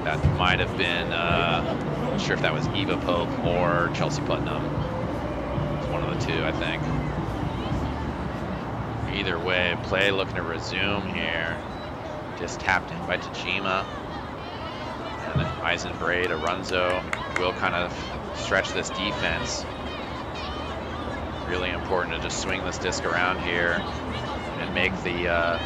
That might have been, not sure if that was Eva Pope or Chelsea Putnam. It's one of the two, I think. Either way, play looking to resume here. Just tapped in by Tajima. And then Eisenbray to Runzo. Will kind of stretch this defense. Really important to just swing this disc around here and make the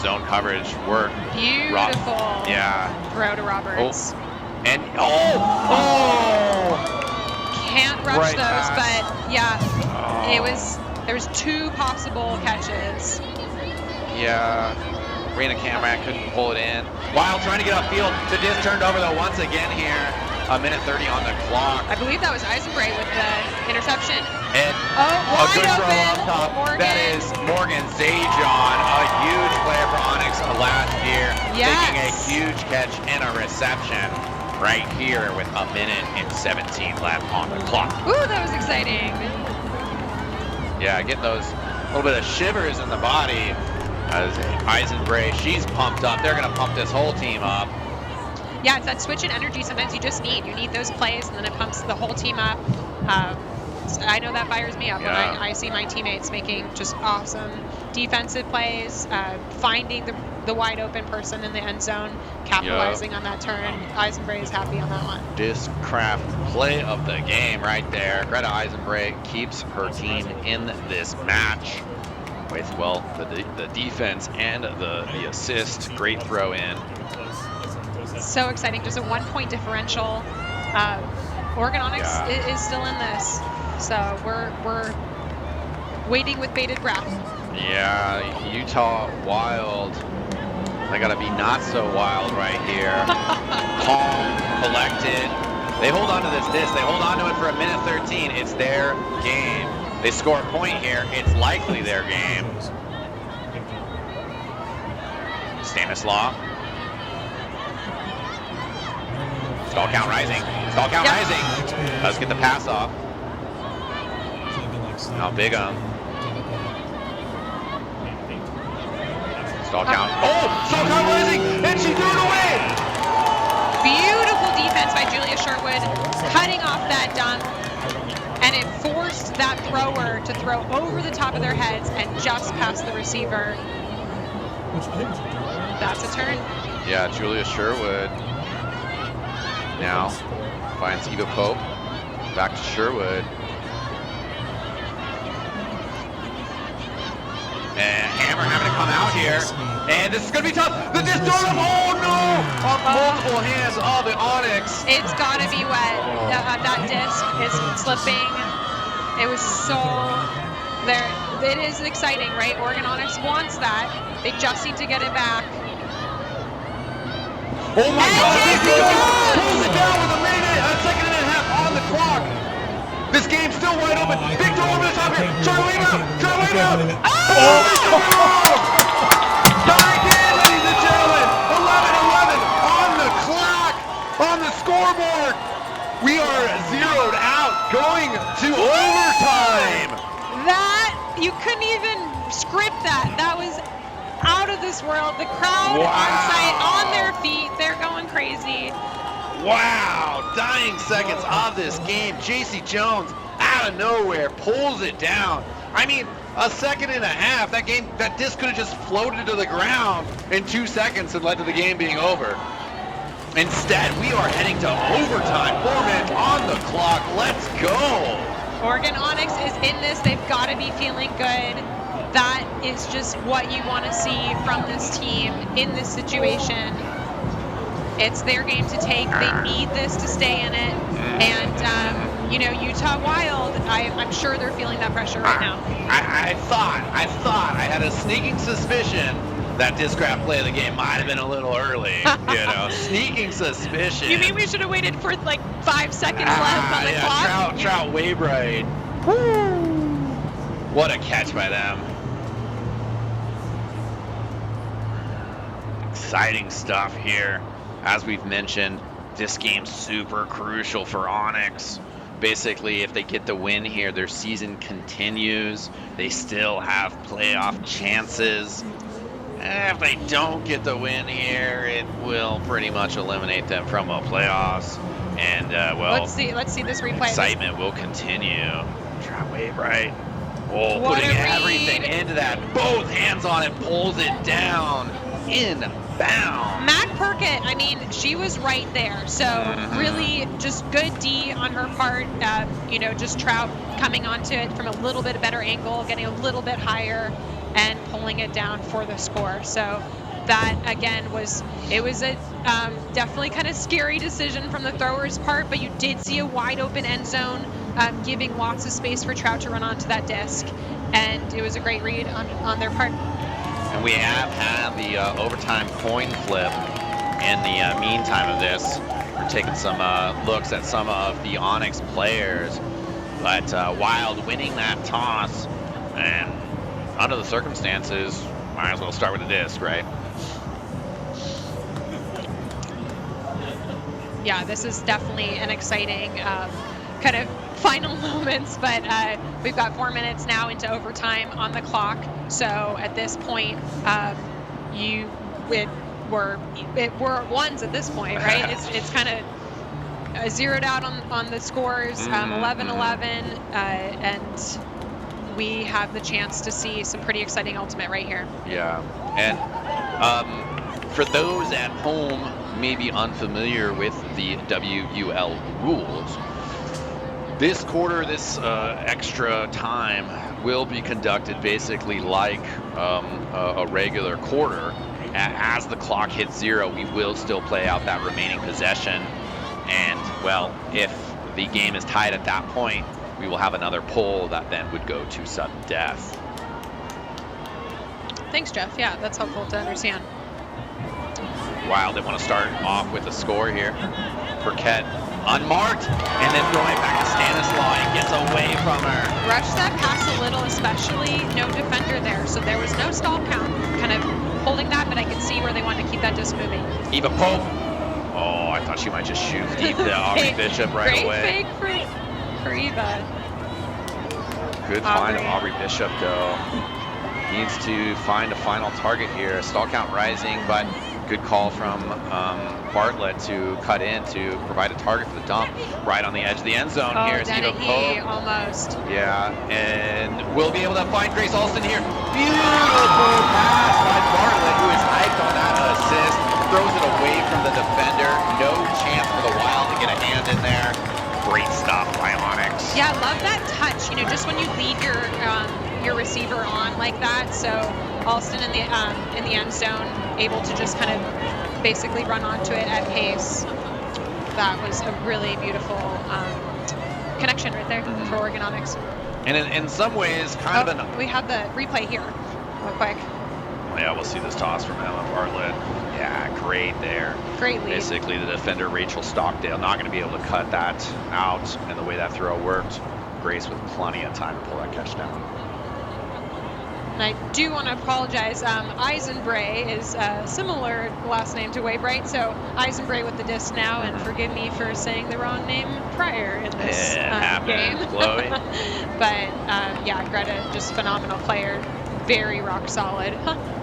zone coverage work. Beautiful. Yeah. Throw to Roberts. Oh. And Can't rush right those, pass. but yeah, there was two possible catches. Yeah. Rena Camrat couldn't pull it in. Wild trying to get upfield. The disc turned over though once again here. A minute 30 on the clock. I believe that was Eisenbray with the interception. And a good throw up top. Morgan. That is Morgan Zajon, a huge player for Onyx last year. Yes. Taking a huge catch and a reception right here with a minute and 17 left on the clock. Ooh, that was exciting. Yeah, get those little bit of shivers in the body as Eisenbray, she's pumped up. They're going to pump this whole team up. Yeah, it's that switch in energy sometimes you just need. You need those plays, and then it pumps the whole team up. I know that fires me up when Yeah. I see my teammates making just awesome defensive plays, finding the wide open person in the end zone, capitalizing on that turn. Eisenbray is happy on that one. Discraft play of the game right there. Greta Eisenbray keeps her team in this match with, well, the defense and the assist. Great throw in. So exciting. Just a 1 point differential. Oregon Onyx is still in this. So we're waiting with bated breath. Yeah, Utah Wild. They gotta be not so wild right here. Calm, collected. They hold on to this disc. They hold on to it for 1:13. It's their game. They score a point here. It's likely their game. Stanislaw. Stall count rising. Stall count rising. Let's get the pass off. Now Bigham. Stall count. Oh! Stall count rising! And she threw it away! Beautiful defense by Julia Sherwood, cutting off that dunk. And it forced that thrower to throw over the top of their heads and just past the receiver. That's a turn. Yeah, Julia Sherwood now finds Eva Pope. Back to Sherwood. And Hammer having to come out here. And this is going to be tough. The disc thrown up. Oh no! On multiple hands of the Onyx. It's got to be wet. That disc is slipping. It was so there. It is exciting, right? Oregon Onyx wants that. They just need to get it back. Oh my God! Pulls it down with a second and a half on the clock. This game's still wide open. Big throw over the top here. Try to wave out. Try to wave out. Back in, ladies and gentlemen. 11-11 on the clock, on the scoreboard. We are zeroed out, going to overtime. That, you couldn't even script that. That was out of this world. The crowd on site, on their feet, they're going crazy. Wow, dying seconds of this game. JC Jones out of nowhere pulls it down. I mean, a second and a half. That disc could have just floated to the ground in 2 seconds and led to the game being over. Instead, we are heading to overtime. 4 minutes on the clock. Let's go. Oregon Onyx is in this. They've got to be feeling good. That is just what you want to see from this team in this situation. It's their game to take. They need this to stay in it. And, you know, Utah Wild, I'm sure they're feeling that pressure right now. I thought, I had a sneaking suspicion that Discraft play of the game might have been a little early. You know, sneaking suspicion. You mean we should have waited for like 5 seconds left on the clock? Trout Waybright. Woo! What a catch by them. Exciting stuff here. As we've mentioned, this game's super crucial for Onyx. Basically, if they get the win here, their season continues. They still have playoff chances. If they don't get the win here, it will pretty much eliminate them from the playoffs. And, well, let's see this replay. Excitement will continue. Trout Waybright. Oh, putting everything into that. Both hands on it, pulls it down. Inbound. Mac Perkett, I mean, she was right there. So really just good D on her part. You know, just Trout coming onto it from a little bit better angle, getting a little bit higher and pulling it down for the score. So that again was a definitely kind of scary decision from the thrower's part, but you did see a wide open end zone, giving lots of space for Trout to run onto that disc, and it was a great read on their part. And we have had the overtime coin flip in the meantime of this. We're taking some looks at some of the Onyx players, but Wild winning that toss, and under the circumstances, might as well start with the disc, right? Yeah, this is definitely an exciting kind of final moments, but we've got 4 minutes now into overtime on the clock. So at this point, we're ones at this point, right? It's kind of zeroed out on the scores, 11-11, and we have the chance to see some pretty exciting ultimate right here. Yeah, and for those at home maybe unfamiliar with the WUL rules, this quarter, this extra time will be conducted basically like a regular quarter. As the clock hits 0, we will still play out that remaining possession. And, well, if the game is tied at that point, we will have another pull that then would go to sudden death. Thanks, Jeff. Yeah, that's helpful to understand. Wild, they want to start off with a score here. Burkett unmarked, and then throwing it back to Stanislaw, and gets away from her. Rush that pass a little, especially no defender there, so there was no stall count. Kind of holding that, but I could see where they wanted to keep that disc moving. Eva Pope. Oh, I thought she might just shoot the Aubrey Bishop right away. Great fake for Eva. Good find of Aubrey Bishop, though. Needs to find a final target here. Stall count rising, but good call from Bartlett to cut in to provide a target for the dump right on the edge of the end zone. Here is Eva Pope. Almost. Yeah, and we'll be able to find Grace Alston here. Beautiful pass by Bartlett, who is hyped on that assist. Throws it away from the defender. No chance for the Wild to get a hand in there. Great stuff by Onyx. Yeah, love that touch. You know, just when you lead your receiver on like that. So Alston in the end zone, able to just kind of basically run onto it at pace. That was a really beautiful connection right there for Oregon Onyx. And in some ways, kind of we have the replay here, real quick. Yeah, we'll see this toss from Ellen Bartlett. Yeah, great there. Great lead. Basically, the defender, Rachel Stockdale, not going to be able to cut that out, and the way that throw worked, Grace with plenty of time to pull that catch down. And I do want to apologize. Eisenbray is a similar last name to Waybright, so Eisenbray with the disc now, and forgive me for saying the wrong name prior in this game. Chloe. But yeah, Greta, just phenomenal player, very rock solid.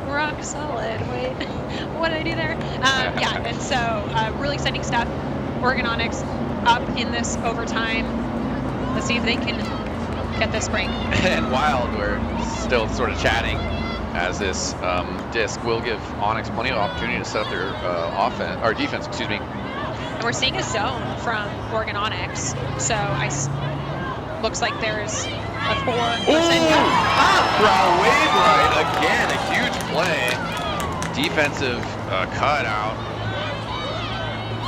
Rock solid. Wait, what did I do there? Yeah, and so really exciting stuff. Oregon Onyx up in this overtime. Let's see if they can get this break. And Wild, we're still sort of chatting as this disc will give Onyx plenty of opportunity to set up their offense or defense, excuse me. And we're seeing a zone from Oregon Onyx, so looks like there's a 4%. Waybright again, a huge play, defensive cutout.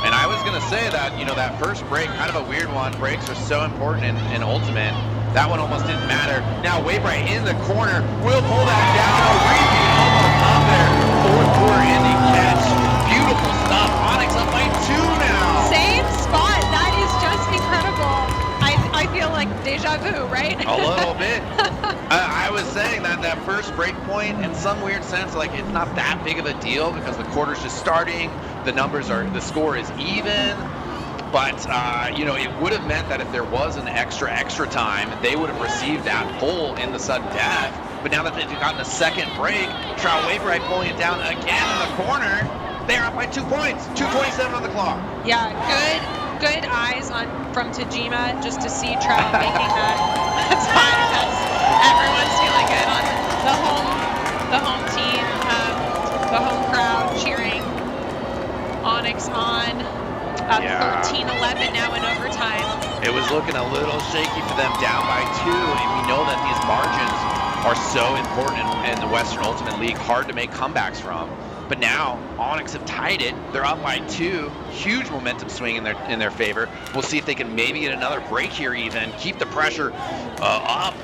And I was gonna say that, you know, that first break, kind of a weird one. Breaks are so important in Ultimate. That one almost didn't matter. Now Waybright in the corner will pull that down. A repeat almost up there. Fourth quarter ending catch. Beautiful stuff. Onyx up by 2 now. Same spot. That is just incredible. I feel like deja vu, right? A little bit. I was saying that first break point, in some weird sense, like it's not that big of a deal because the quarter's just starting. The score is even. But, you know, it would have meant that if there was an extra time, they would have received that pull in the sudden death. But now that they've gotten a second break, Trout Waybright pulling it down again in the corner. They're up by 2 points, 2:27 on the clock. Yeah, good eyes from Tajima just to see Trout making that time. Everyone's feeling good on the home team, the home crowd cheering Onyx on. 13-11 now in overtime. It was looking a little shaky for them, down by 2, and we know that these margins are so important in the Western Ultimate League, hard to make comebacks from. But now Onyx have tied it. They're up by 2. Huge momentum swing in their favor. We'll see if they can maybe get another break here, even keep the pressure up.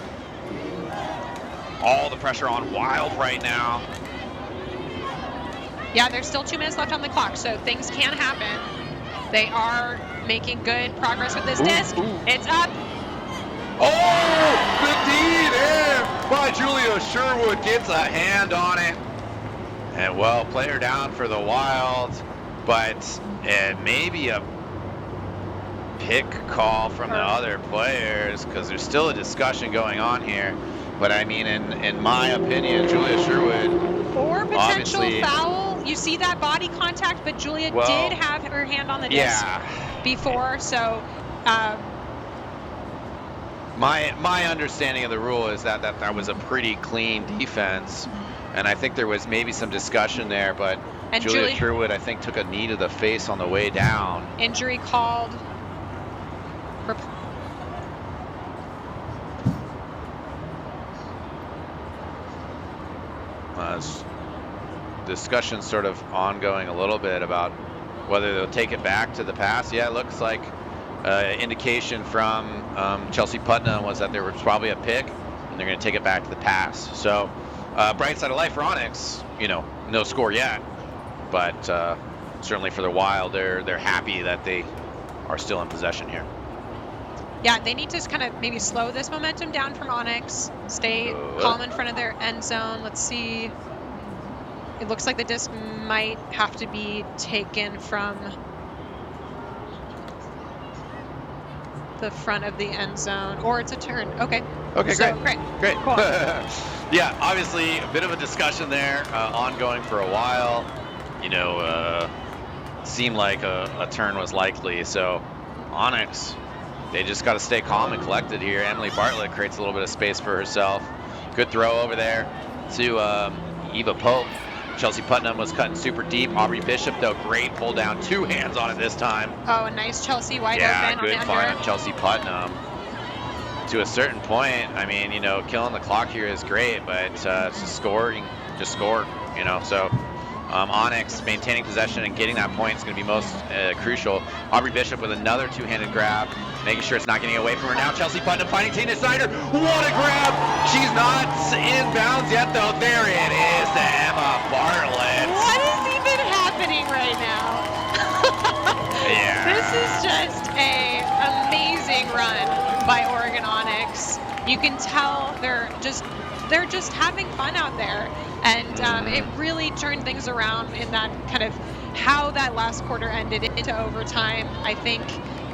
All the pressure on Wild right now. Yeah, there's still 2 minutes left on the clock, so things can happen. They are making good progress with this disc. It's up. Oh, the D there by Julia Sherwood gets a hand on it. And well, player down for the Wild, but maybe a pick call from the other players because there's still a discussion going on here. But I mean, in my opinion, Julia Sherwood. 4 potential foul. You see that body contact, but Julia did have her hand on the disc. Yeah. before. So my understanding of the rule is that was a pretty clean defense, and I think there was maybe some discussion there, but Julia Truewood, I think, took a knee to the face on the way down. Injury called. Discussion sort of ongoing a little bit about whether they'll take it back to the pass. Yeah, it looks like indication from Chelsea Putnam was that there was probably a pick, and they're going to take it back to the pass. So bright side of life for Onyx, no score yet, but certainly for the Wild, they're happy that they are still in possession here. Yeah, they need to kind of maybe slow this momentum down from Onyx, stay calm in front of their end zone. Let's see. It looks like the disc might have to be taken from the front of the end zone, or it's a turn. Okay. Okay, so, great. Cool. Yeah, obviously a bit of a discussion there, ongoing for a while. Seemed like a turn was likely. So Onyx, they just got to stay calm and collected here. Emily Bartlett creates a little bit of space for herself. Good throw over there to Eva Pope. Chelsea Putnam was cutting super deep. Aubrey Bishop, though, great pull down. 2 hands on it this time. Oh, a nice Chelsea wide open. Yeah, good on the find under. on Chelsea Putnam. To a certain point, I mean, killing the clock here is great, but just score. So Onyx maintaining possession and getting that point is going to be most crucial. Aubrey Bishop with another 2-handed grab, making sure it's not getting away from her now. Chelsea Putnam finding Tina Snyder. What a grab! She's not in bounds yet, though. There it is to Emma Bartlett. What is even happening right now? Yeah. This is just a amazing run by Oregon Onyx. You can tell they're just having fun out there, and it really turned things around in that kind of how that last quarter ended into overtime. I think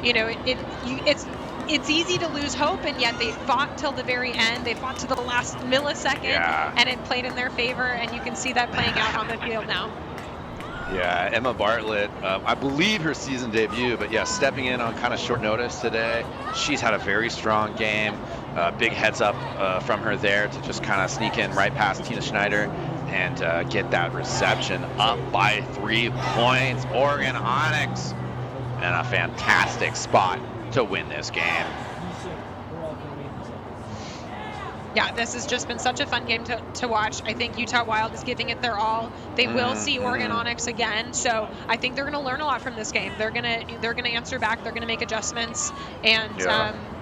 it's easy to lose hope, and yet they fought till the very end. They fought to the last millisecond, and it played in their favor, and you can see that playing out on the field now. Yeah, Emma Bartlett, I believe her season debut, but yeah, stepping in on kind of short notice today. She's had a very strong game. Big heads up from her there to just kind of sneak in right past Tina Schneider and get that reception up by 3 points. Oregon Onyx in a fantastic spot to win this game. Yeah, this has just been such a fun game to watch. I think Utah Wild is giving it their all. They will see Oregon Onyx again, so I think they're going to learn a lot from this game. They're going to answer back. They're going to make adjustments, and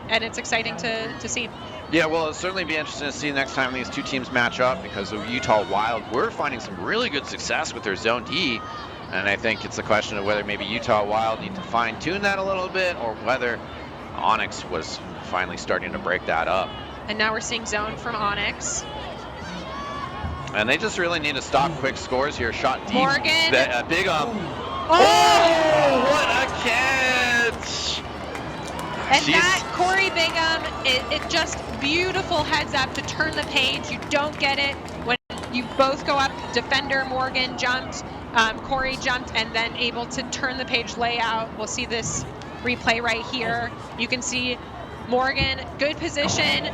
it's exciting to see. Yeah, well, it'll certainly be interesting to see next time these two teams match up, because the Utah Wild were finding some really good success with their zone D, and I think it's a question of whether maybe Utah Wild need to fine-tune that a little bit, or whether Onyx was finally starting to break that up. And now we're seeing zone from Onyx. And they just really need to stop quick scores here. Shot deep. Morgan. Big Oh, what a catch! And that Corey Bigham, it just beautiful heads up to turn the page. You don't get it when you both go up. Defender Morgan jumped, Corey jumped, and then able to turn the page layout. We'll see this replay right here. You can see Morgan, good position,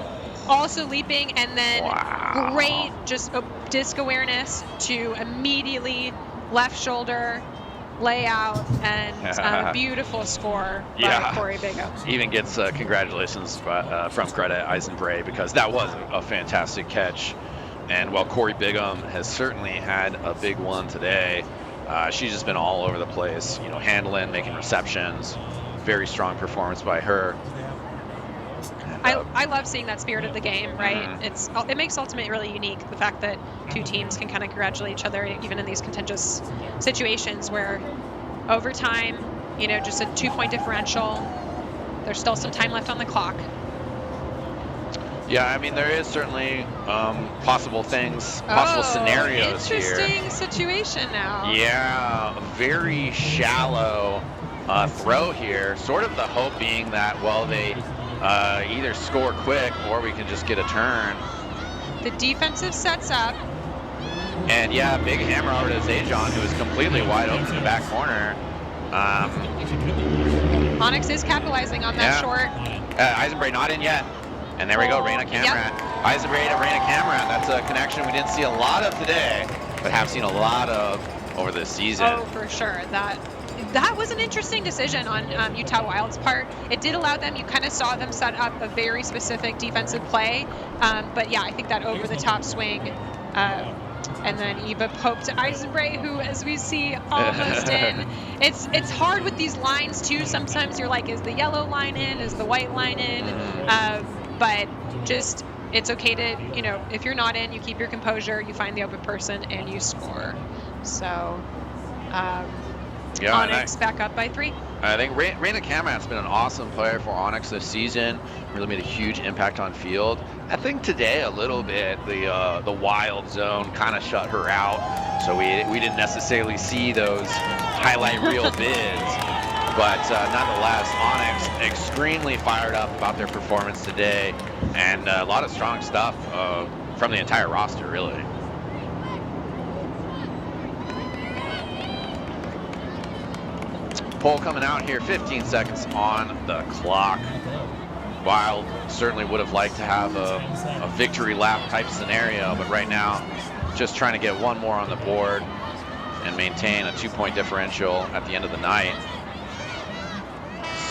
also leaping, and then great just disc awareness to immediely left shoulder layout, and a beautiful score by Corey Bigham. Even gets congratulations from Greta Eisenbray, because that was a fantastic catch. And while Corey Bigham has certainly had a big one today, she's just been all over the place, handling, making receptions. Very strong performance by her. I love seeing that spirit of the game, right? It makes Ultimate really unique, the fact that two teams can kind of congratulate each other, even in these contentious situations where overtime, just a 2-point differential, there's still some time left on the clock. Yeah, I mean, there is certainly possible scenarios here. Interesting situation now. Yeah, a very shallow throw here. Sort of the hope being that, well, they either score quick or we can just get a turn. The defensive sets up. And yeah, big hammer over to Zajon, who is completely wide open in the back corner. Onyx is capitalizing on that short. Eisenbray not in yet. And there we go, Reina Cameron. Yep. Eisenbray to Reina Cameron. That's a connection we didn't see a lot of today, but have seen a lot of over this season. Oh, for sure. That was an interesting decision on Utah Wild's part. It did allow them, you kind of saw them set up a very specific defensive play. But yeah, I think that over-the-top swing, and then Eva Pope to Eisenbray, who, as we see, almost in. It's hard with these lines, too. Sometimes you're like, is the yellow line in? Is the white line in? But just, it's okay to, you know, if you're not in, you keep your composure, you find the open person, and you score. So, Onyx back up by 3. I think Reina Cameron's been an awesome player for Onyx this season. Really made a huge impact on field. I think today a little bit the wild zone kind of shut her out, so we didn't necessarily see those highlight reel bids. But nonetheless, Onyx extremely fired up about their performance today, and a lot of strong stuff from the entire roster, really. Poll coming out here, 15 seconds on the clock. Wild certainly would have liked to have a victory lap type scenario, but right now, just trying to get one more on the board and maintain a 2-point differential at the end of the night.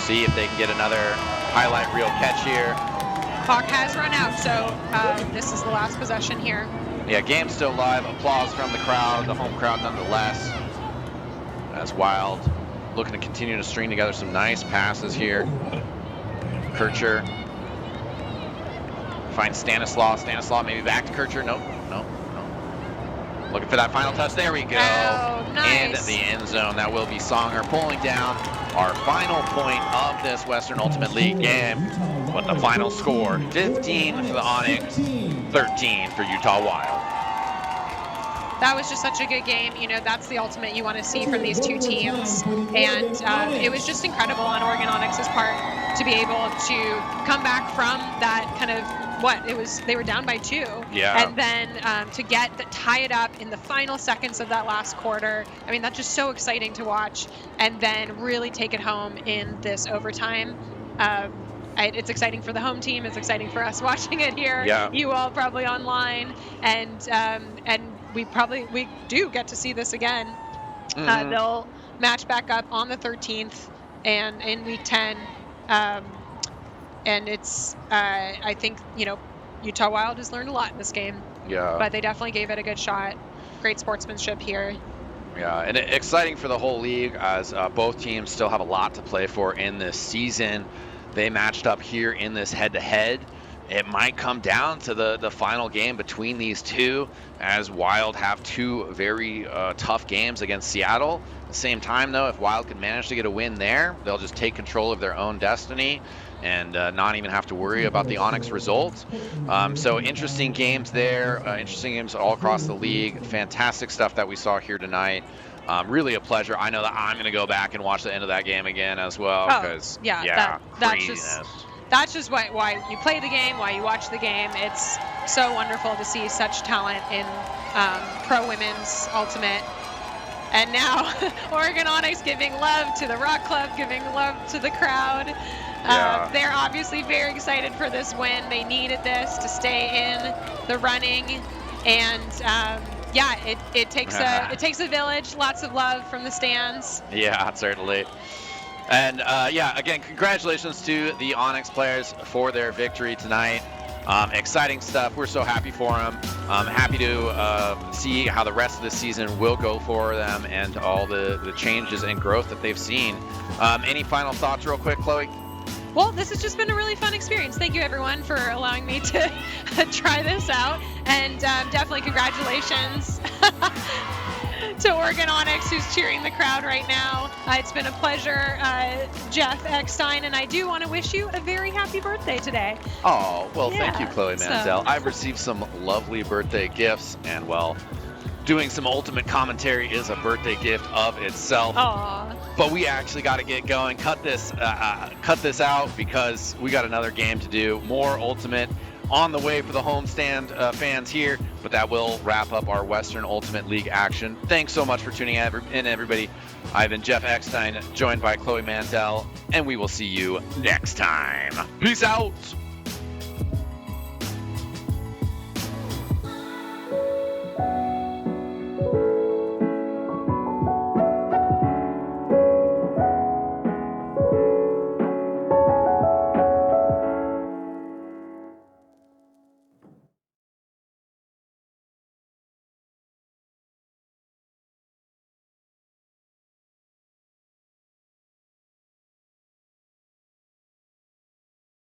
See if they can get another highlight reel catch here. Clock has run out, so this is the last possession here. Yeah, game's still live. Applause from the crowd, the home crowd nonetheless. As Wild looking to continue to string together some nice passes here. Kircher finds Stanislaw. Stanislaw maybe back to Kircher. Nope. Looking for that final touch. There we go. Oh, nice. In the end zone. That will be Songer pulling down our final point of this Western Ultimate League game. But the final score, 15 for the Onyx, 13 for Utah Wild. That was just such a good game. You know, that's the ultimate you want to see from these two teams. And it was just incredible on Oregon Onyx's part to be able to come back from that kind of, they were down by 2. Yeah. And then to tie it up in the final seconds of that last quarter. I mean, that's just so exciting to watch. And then really take it home in this overtime. It's exciting for the home team. It's exciting for us watching it here. Yeah. You all probably online. And we do get to see this again. They'll match back up on the 13th and in week 10. And it's, I think, you know, Utah Wild has learned a lot in this game. Yeah. But they definitely gave it a good shot. Great sportsmanship here. Yeah, and exciting for the whole league as both teams still have a lot to play for in this season. They matched up here in this head-to-head. It might come down to the final game between these two, as Wild have 2 very tough games against Seattle. At the same time, though, if Wild can manage to get a win there, they'll just take control of their own destiny and not even have to worry about the Onyx result. So interesting games there, interesting games all across the league. Fantastic stuff that we saw here tonight. Really a pleasure. I know that I'm going to go back and watch the end of that game again as well. Because that's just why you play the game, why you watch the game. It's so wonderful to see such talent in pro women's ultimate. And now Oregon Onyx giving love to the Rock Club, giving love to the crowd. They're obviously very excited for this win. They needed this to stay in the running. And it takes a village. Lots of love from the stands. Yeah, certainly. And again, congratulations to the Onyx players for their victory tonight. Exciting stuff. We're so happy for them. Happy to see how the rest of the season will go for them and all the changes and growth that they've seen. Any final thoughts real quick, Chloe? Well, this has just been a really fun experience. Thank you, everyone, for allowing me to try this out. And definitely congratulations to Oregon Onyx, who's cheering the crowd right now. It's been a pleasure, Jeff Eckstein, and I do want to wish you a very happy birthday today. Oh, well, thank you, Chloe Mansell. I've received some lovely birthday gifts, and, well, doing some ultimate commentary is a birthday gift of itself. Aww. But we actually got to get going. Cut this out because we got another game to do. More ultimate. on the way for the homestand fans here, but that will wrap up our Western Ultimate League action. Thanks so much for tuning in, everybody. I've been Jeff Eckstein, joined by Chloe Mantel, and we will see you next time. Peace out.